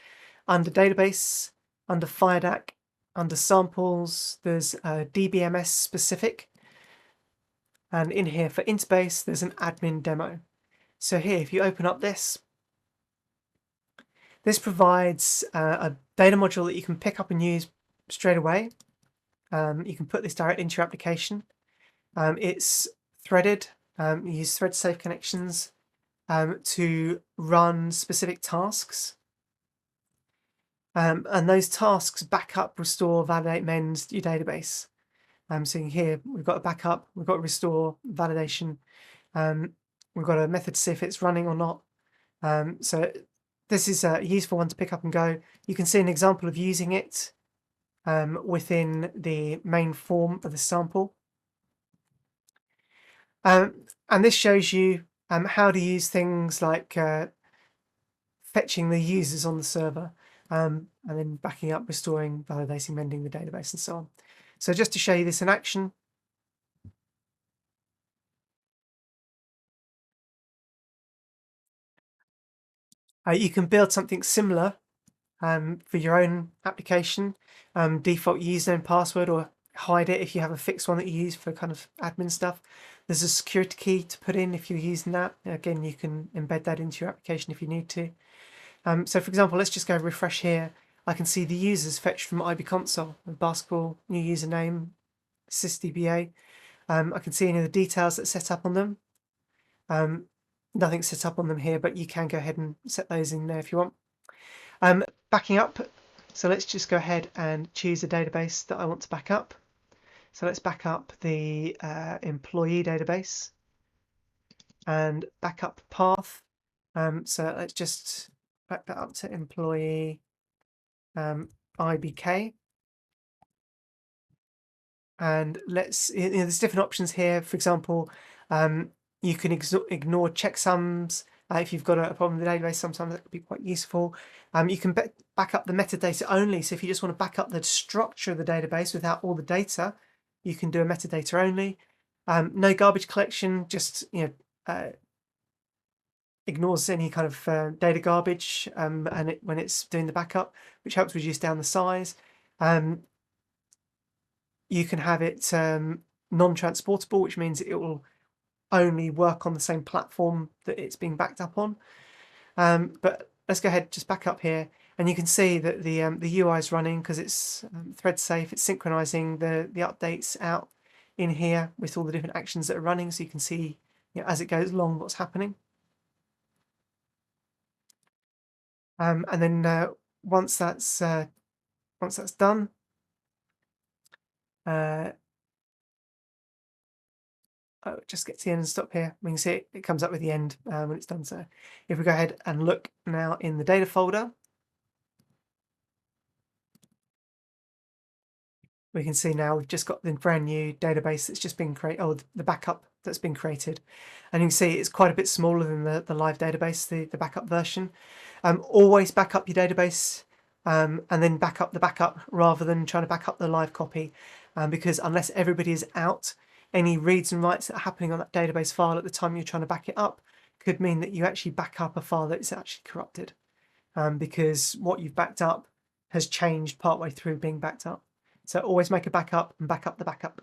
under database, under FireDAC, under samples, there's DBMS specific, and in here for InterBase there's an admin demo. So here, if you open up this provides a data module that you can pick up and use straight away. You can put this direct into your application. It's threaded. You use thread safe connections to run specific tasks. And those tasks back up, restore, validate, mend your database. So here we've got a backup, we've got a restore, validation. We've got a method to see if it's running or not. So this is a useful one to pick up and go. You can see an example of using it within the main form of the sample. And this shows you how to use things like fetching the users on the server and then backing up, restoring, validating, mending the database and so on. So just to show you this in action, you can build something similar for your own application, default username, password, or hide it if you have a fixed one that you use for kind of admin stuff. There's a security key to put in if you're using that. Again, you can embed that into your application if you need to. So for example, let's just go refresh here. I can see the users fetched from IB console, basketball, new username, sysdba. I can see any of the details that's set up on them. Nothing's set up on them here, but you can go ahead and set those in there if you want. Backing up, so let's just go ahead and choose a database that I want to back up. So let's back up the employee database and backup path. So let's just back that up to employee IBK. and there's different options here. For example, you can ignore checksums. If you've got a problem with the database, sometimes that could be quite useful. You can back up the metadata only. So if you just want to back up the structure of the database without all the data, you can do a metadata only. No garbage collection, just ignores any kind of data garbage when it's doing the backup, which helps reduce down the size. You can have it non-transportable, which means it will only work on the same platform that it's being backed up on. But let's go ahead, just back up here, and you can see that the UI is running because it's thread safe. It's synchronizing the updates out in here with all the different actions that are running, so you can see, as it goes along what's happening. And then once that's done, just get to the end and stop here. We can see it comes up with the end when it's done. So if we go ahead and look now in the data folder, we can see now we've just got the brand new database that's just been created, or the backup that's been created. And you can see it's quite a bit smaller than the live database, the backup version. Always back up your database and then back up the backup rather than trying to back up the live copy, because unless everybody is out, any reads and writes that are happening on that database file at the time you're trying to back it up could mean that you actually back up a file that is actually corrupted, because what you've backed up has changed partway through being backed up. So always make a backup and back up the backup.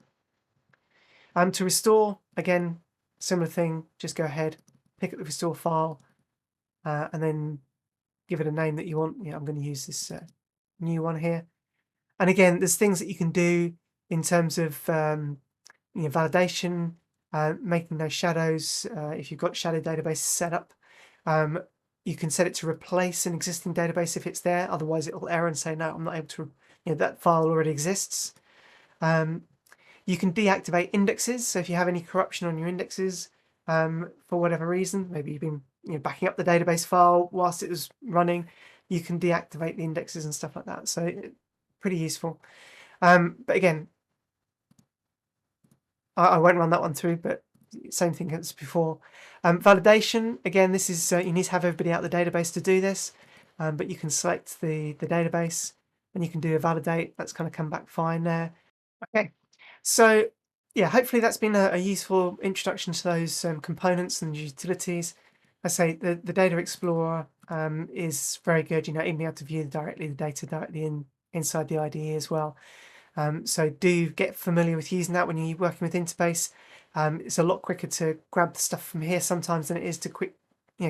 To restore, again, similar thing, just go ahead, pick up the restore file, and then give it a name that you want. I'm going to use this new one here. And again, there's things that you can do in terms of validation, making those shadows. If you've got shadow databases set up, you can set it to replace an existing database if it's there. Otherwise, it'll error and say, no, I'm not able to, that file already exists. You can deactivate indexes. So if you have any corruption on your indexes for whatever reason, maybe you've been backing up the database file whilst it was running, you can deactivate the indexes and stuff like that. So pretty useful. But again, I won't run that one through, but same thing as before. Validation, again, this is you need to have everybody out the database to do this, but you can select the database and you can do a validate. That's kind of come back fine there. Okay, so yeah, hopefully that's been a useful introduction to those components and utilities. I say the Data Explorer is very good. Even being able to view the data directly inside the IDE as well. So do get familiar with using that when you're working with InterBase. It's a lot quicker to grab the stuff from here sometimes than it is to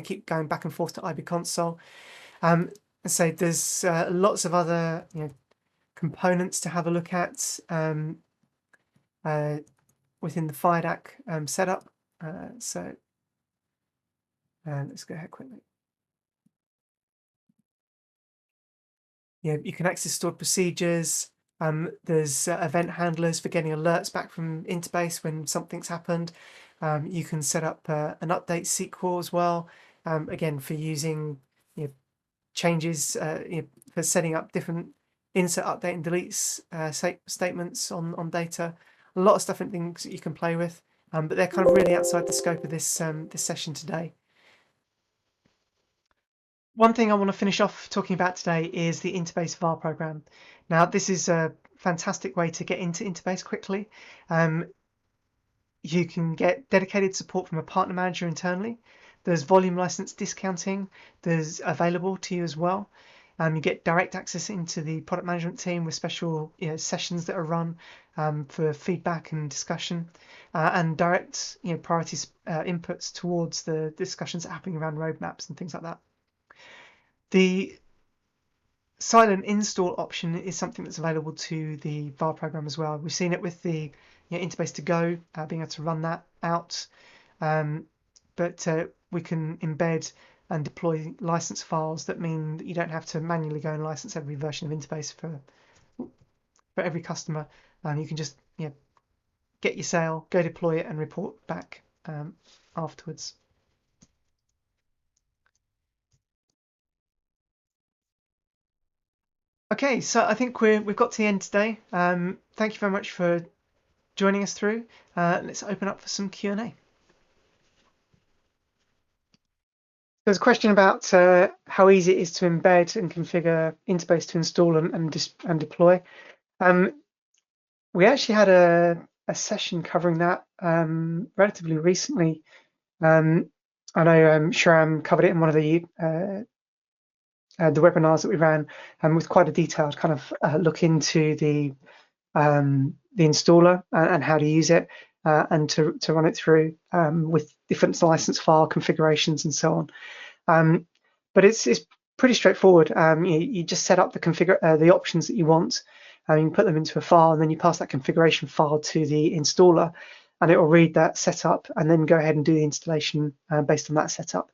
keep going back and forth to IB console. So there's lots of other components to have a look at within the FIDAC setup. So let's go ahead quickly. You can access stored procedures. There's event handlers for getting alerts back from InterBase when something's happened. You can set up an update SQL as well. Again, for using changes, for setting up different insert, update, and delete statements on data. A lot of different things that you can play with, but they're kind of really outside the scope of this this session today. One thing I want to finish off talking about today is the InterBase VAR program. Now, this is a fantastic way to get into InterBase quickly. You can get dedicated support from a partner manager internally. There's volume license discounting. There's available to you as well. You get direct access into the product management team with special sessions that are run for feedback and discussion, and direct priority inputs towards the discussions happening around roadmaps and things like that. The silent install option is something that's available to the VAR program as well. We've seen it with the InterBase to go, being able to run that out, but we can embed and deploy license files that mean that you don't have to manually go and license every version of InterBase for every customer. You can just get your sale, go deploy it, and report back afterwards. Okay, so I think we've got to the end today. Thank you very much for joining us through. Let's open up for some Q&A. There's a question about how easy it is to embed and configure InterBase to install and deploy. We actually had a session covering that relatively recently. I know Shram covered it in one of the webinars that we ran, with quite a detailed kind of look into the installer and how to use it, and to run it through with different license file configurations and so on. But it's pretty straightforward. You just set up the options that you want, and you can put them into a file, and then you pass that configuration file to the installer, and it will read that setup and then go ahead and do the installation based on that setup.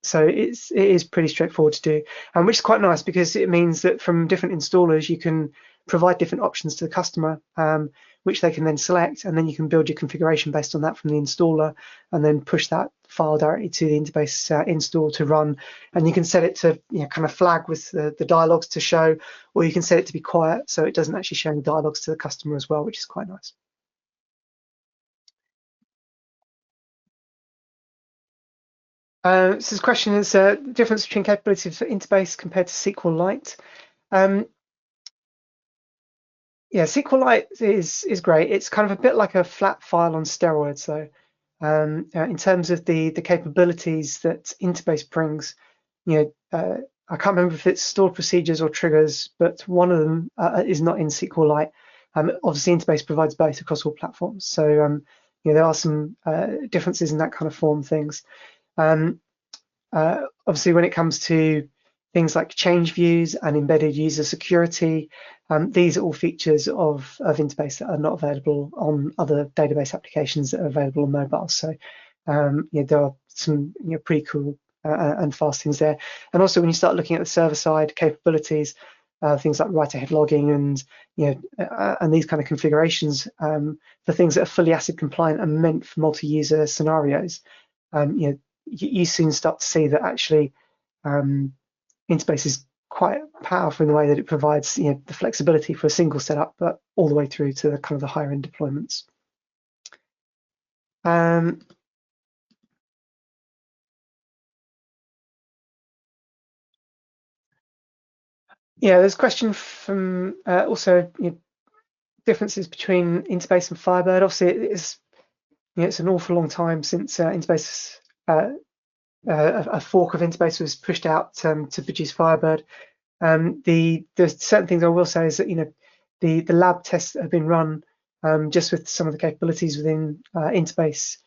So it is pretty straightforward to do, which is quite nice because it means that from different installers you can provide different options to the customer, which they can then select, and then you can build your configuration based on that from the installer, and then push that file directly to the InterBase install to run. And you can set it to kind of flag with the dialogues to show, or you can set it to be quiet so it doesn't actually show any dialogues to the customer as well, which is quite nice. So this question is the difference between capabilities for InterBase compared to SQLite. Yeah, SQLite is great. It's kind of a bit like a flat file on steroids, though. In terms of the capabilities that InterBase brings, I can't remember if it's stored procedures or triggers, but one of them is not in SQLite. Obviously, InterBase provides both across all platforms, so there are some differences in that kind of form things. Obviously, when it comes to things like change views and embedded user security, these are all features of InterBase that are not available on other database applications that are available on mobile. So there are some pretty cool and fast things there. And also when you start looking at the server-side capabilities, things like write-ahead logging and and these kind of configurations for things that are fully ACID compliant and meant for multi-user scenarios, you soon start to see that actually InterBase is quite powerful in the way that it provides the flexibility for a single setup, but all the way through to the kind of the higher end deployments. Yeah, there's a question from also differences between InterBase and Firebird. Obviously, it's an awful long time since InterBase, a fork of InterBase was pushed out to produce Firebird. There's certain things I will say is that the lab tests that have been run just with some of the capabilities within InterBase,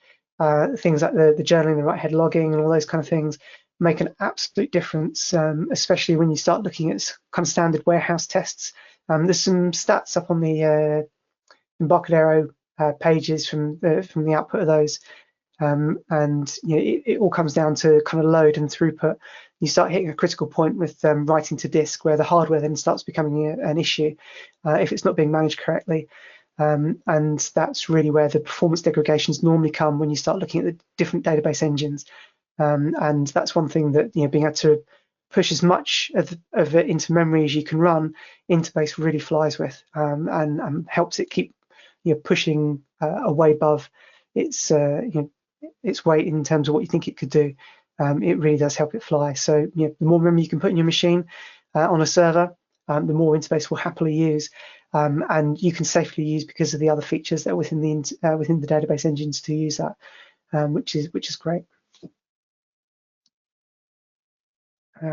things like the journaling, the write-ahead logging, and all those kind of things make an absolute difference, especially when you start looking at kind of standard warehouse tests. There's some stats up on the Embarcadero pages from the output of those, and it all comes down to kind of load and throughput. You start hitting a critical point with writing to disk, where the hardware then starts becoming an issue if it's not being managed correctly. And that's really where the performance degradations normally come when you start looking at the different database engines. And that's one thing that being able to push as much of it into memory as you can run, InterBase really flies with, and helps it keep pushing way above its weight in terms of what you think it could do. It really does help it fly. So the more memory you can put in your machine on a server, the more InterBase will happily use, and you can safely use because of the other features that are within the database engines to use that, which is great. So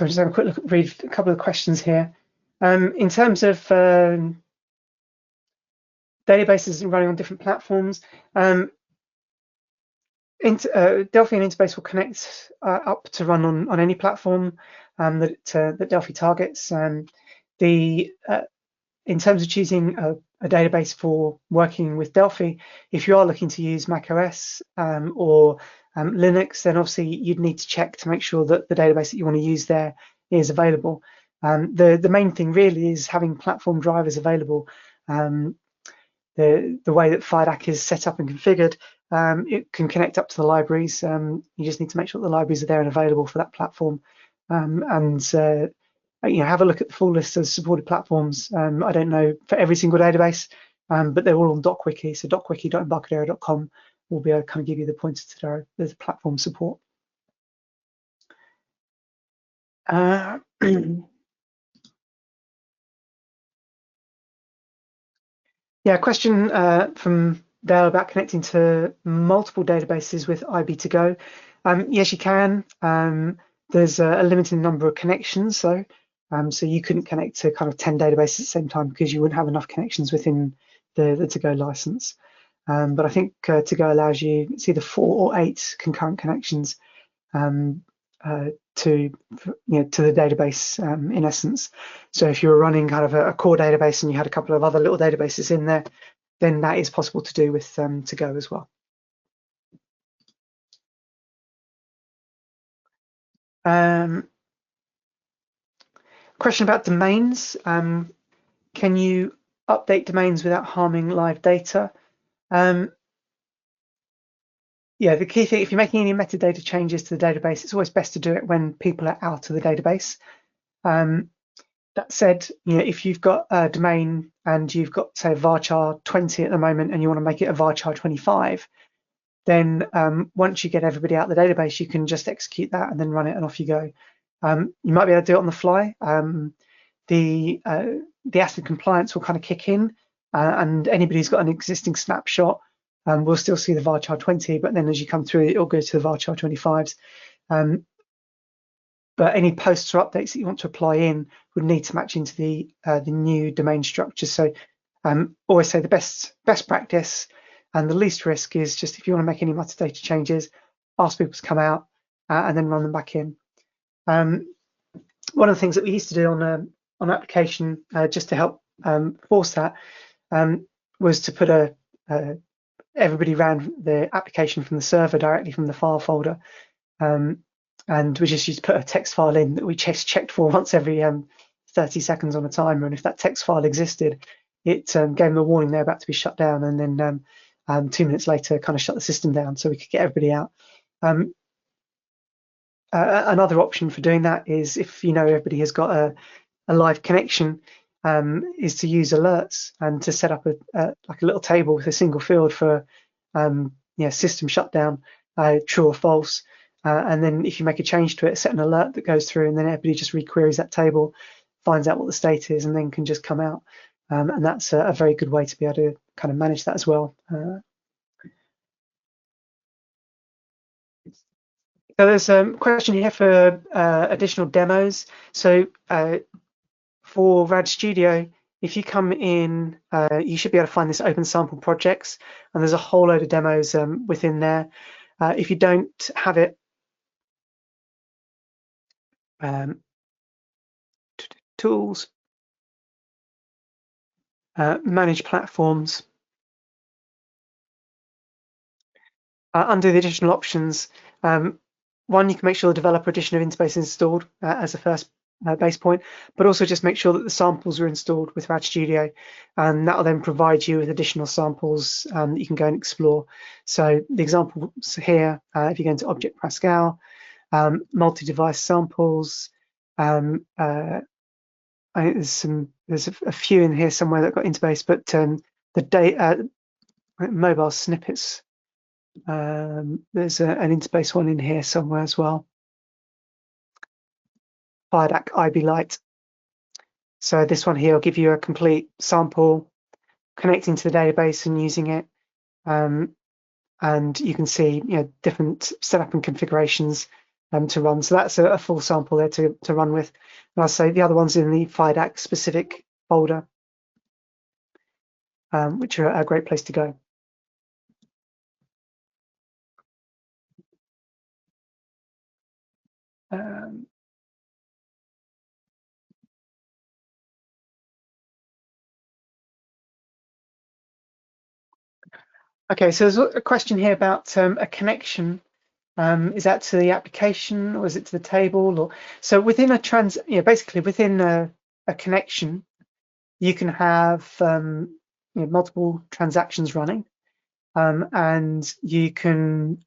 I'll just have a quick look, read a couple of questions here. In terms of databases running on different platforms, Delphi and InterBase will connect up to run on any platform that Delphi targets. In terms of choosing a database for working with Delphi, if you are looking to use macOS or Linux, then obviously you'd need to check to make sure that the database that you want to use there is available. The main thing really is having platform drivers available. The way that FIDAC is set up and configured, it can connect up to the libraries. You just need to make sure the libraries are there and available for that platform. Have a look at the full list of supported platforms. I don't know for every single database, but they're all on DocWiki. So docwiki.embarcadero.com will be able to kind of give you the pointer to the platform support. Yeah, question from Dale about connecting to multiple databases with IB2Go. Yes, you can. There's a limited number of connections, though. So you couldn't connect to kind of 10 databases at the same time because you wouldn't have enough connections within the To-Go license. But I think To-Go allows you, it's either 4 or 8 concurrent connections to the database in essence. So if you were running kind of a core database and you had a couple of other little databases in there, then that is possible to do with To-Go as well. Question about domains. Can you update domains without harming live data? Yeah, the key thing, if you're making any metadata changes to the database, it's always best to do it when people are out of the database. That said, if you've got a domain and you've got, say, varchar 20 at the moment and you want to make it a varchar 25, then once you get everybody out of the database, you can just execute that and then run it and off you go. You might be able to do it on the fly. The ACID compliance will kind of kick in and anybody who's got an existing snapshot will still see the varchar 20, but then as you come through, it'll go to the varchar 25s. But any posts or updates that you want to apply in would need to match into the new domain structure. So always say the best practice and the least risk is just if you want to make any metadata changes, ask people to come out and then run them back in. One of the things that we used to do on an application just to help force that was to put everybody ran the application from the server directly from the file folder. And we just used to put a text file in that we checked for once every 30 seconds on a timer. And if that text file existed, it gave them a warning they're about to be shut down. And then 2 minutes later, kind of shut the system down so we could get everybody out. Another option for doing that is if everybody has got a live connection, is to use alerts and to set up like a little table with a single field for system shutdown, true or false. And then if you make a change to it, set an alert that goes through and then everybody just requeries that table, finds out what the state is and then can just come out. And that's a very good way to be able to kind of manage that as well. So there's a question here for additional demos. So for RAD Studio, if you come in, you should be able to find this open sample projects, and there's a whole load of demos within there. If you don't have it, tools, manage platforms. Under the additional options, one, you can make sure the developer edition of InterBase is installed as a first base point, but also just make sure that the samples are installed with RAD Studio, and that will then provide you with additional samples that you can go and explore. So the examples here, if you go into Object Pascal, multi-device samples, I think there's a few in here somewhere that got InterBase, but the data mobile snippets. There's an InterBase one in here somewhere as well. FIDAC IB Lite. So this one here will give you a complete sample connecting to the database and using it. And you can see different setup and configurations to run. So that's a full sample there to run with. And I'll say the other one's in the FIDAC specific folder, which are a great place to go. Okay, so there's a question here about a connection. Is that to the application or is it to the table? Or so within a basically within a connection, you can have multiple transactions running, and you can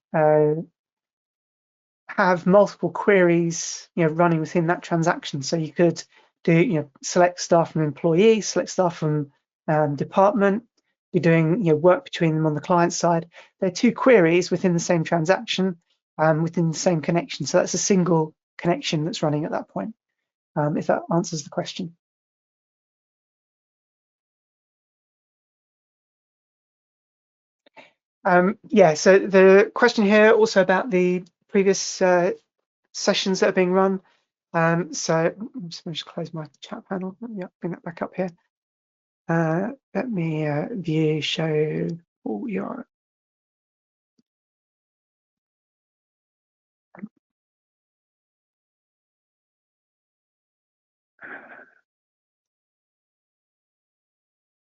have multiple queries running within that transaction. So you could do select staff from employee, select staff from department. You're doing work between them on the client side. They're two queries within the same transaction, within the same connection. So that's a single connection that's running at that point. If that answers the question. Yeah, so the question here also about the previous sessions that are being run. So I'm just close my chat panel. Yeah, bring that back up here. Let me view, show all your.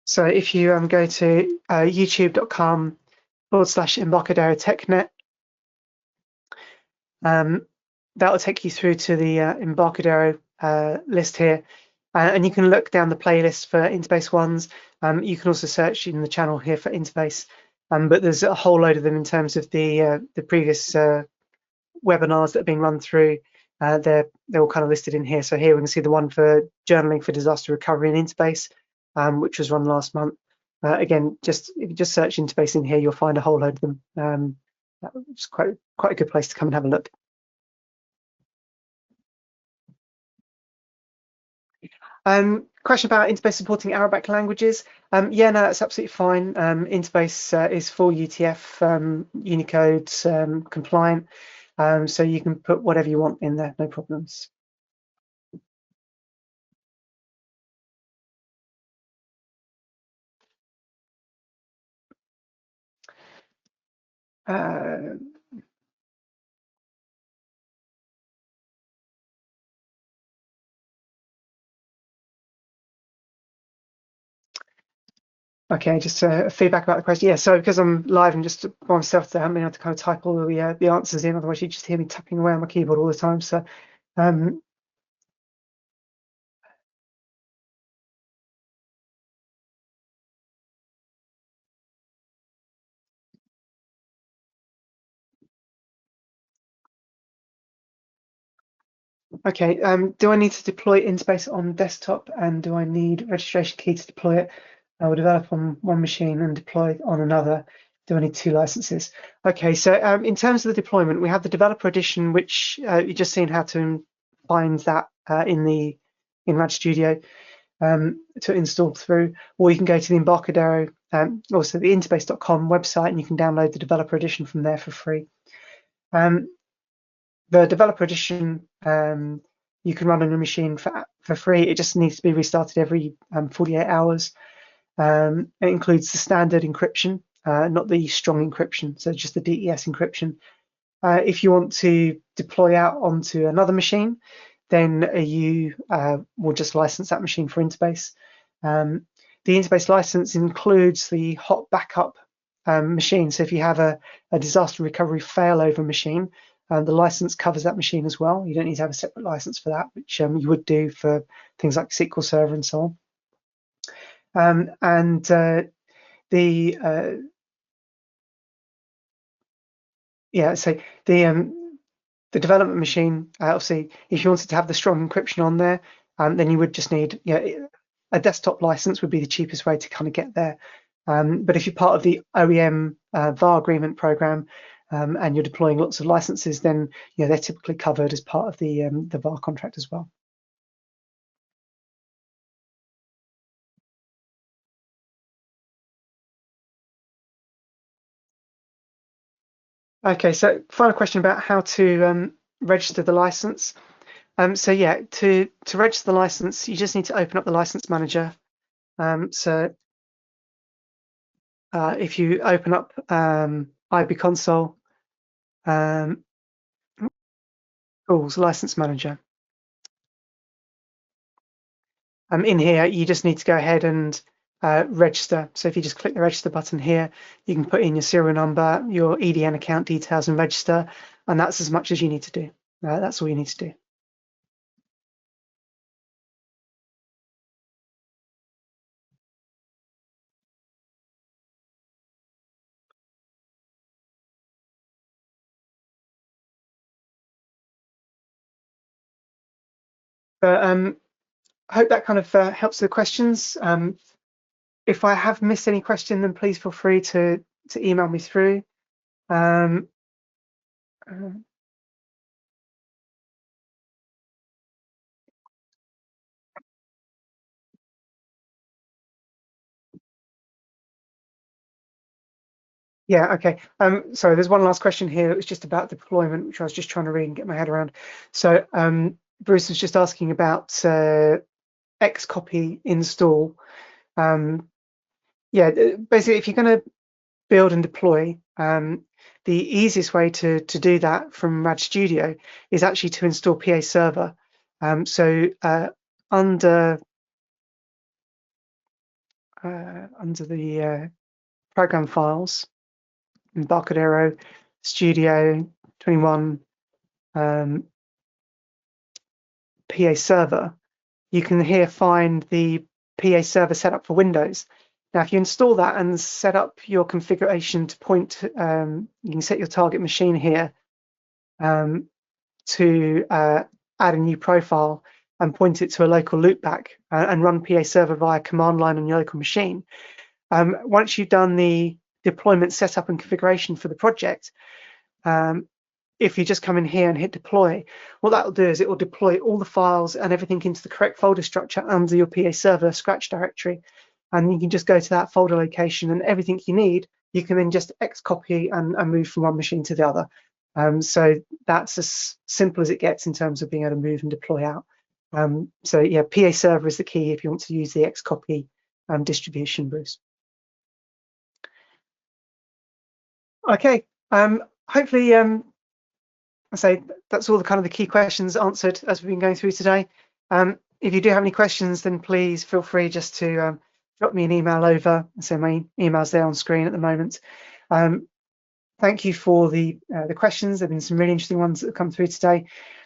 So if you go to youtube.com/Embarcadero TechNet, that will take you through to the Embarcadero list here. And you can look down the playlist for InterBase ones. You can also search in the channel here for InterBase. But there's a whole load of them in terms of the previous webinars that have been run through. They're all kind of listed in here. So here we can see the one for journaling for disaster recovery in InterBase, which was run last month. Again, if you just search InterBase in here, you'll find a whole load of them. It's quite a good place to come and have a look. Question about InterBase supporting Arabic languages. Yeah, no, that's absolutely fine. InterBase is full UTF Unicode compliant, so you can put whatever you want in there, no problems. Okay, just feedback about the question. Yeah, so because I'm live and just by myself, I haven't been able to kind of type all the answers in. Otherwise, you just hear me tapping away on my keyboard all the time. So, okay. Do I need to deploy InterBase on desktop, and do I need registration key to deploy it? I will develop on one machine and deploy on another. Do I need 2 licenses? Okay, so in terms of the deployment, we have the developer edition, which you've just seen how to find that in Rad Studio to install through, or you can go to the Embarcadero, also the interbase.com website, and you can download the developer edition from there for free. The developer edition you can run on a machine for free. It just needs to be restarted every 48 hours. It includes the standard encryption, not the strong encryption, so just the DES encryption. If you want to deploy out onto another machine, then you will just license that machine for InterBase. The InterBase license includes the hot backup machine. So if you have a disaster recovery failover machine, the license covers that machine as well. You don't need to have a separate license for that, which you would do for things like SQL Server and so on. So the development machine, obviously, if you wanted to have the strong encryption on there, then you would just need a desktop license would be the cheapest way to kind of get there. But if you're part of the OEM VAR agreement program and you're deploying lots of licenses, then they're typically covered as part of the VAR contract as well. Okay, so final question about how to register the license. So yeah, to register the license, you just need to open up the license manager. So if you open up IB console, tools, license manager. In here, you just need to go ahead and register. So if you just click the register button here, you can put in your serial number, your EDN account details and register. And that's as much as you need to do. That's all you need to do. But I hope that kind of helps the questions. If I have missed any question, then please feel free to email me through. Yeah, okay. Sorry, there's one last question here. It was just about deployment, which I was just trying to read and get my head around. So Bruce was just asking about Xcopy install. Yeah, basically, if you're going to build and deploy, the easiest way to do that from Rad Studio is actually to install PA Server. Under the program files, Embarcadero, Studio 21, PA Server, you can here find the PA Server setup for Windows. Now, if you install that and set up your configuration to point, you can set your target machine here to add a new profile and point it to a local loopback and run PA Server via command line on your local machine. Once you've done the deployment setup and configuration for the project, if you just come in here and hit deploy, what that will do is it will deploy all the files and everything into the correct folder structure under your PA Server Scratch directory. And you can just go to that folder location and everything you need, you can then just Xcopy and move from one machine to the other. So that's as simple as it gets in terms of being able to move and deploy out. So yeah, PA Server is the key if you want to use the Xcopy distribution, Bruce. Okay, hopefully I say that's all the kind of the key questions answered as we've been going through today. If you do have any questions, then please feel free just to drop me an email over. So my email's there on screen at the moment. Thank you for the questions. There have been some really interesting ones that have come through today,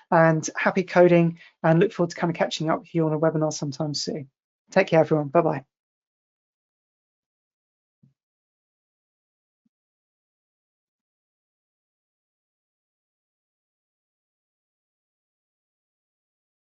and happy coding, and look forward to kind of catching up with you on a webinar sometime soon. Take care, everyone. Bye-bye.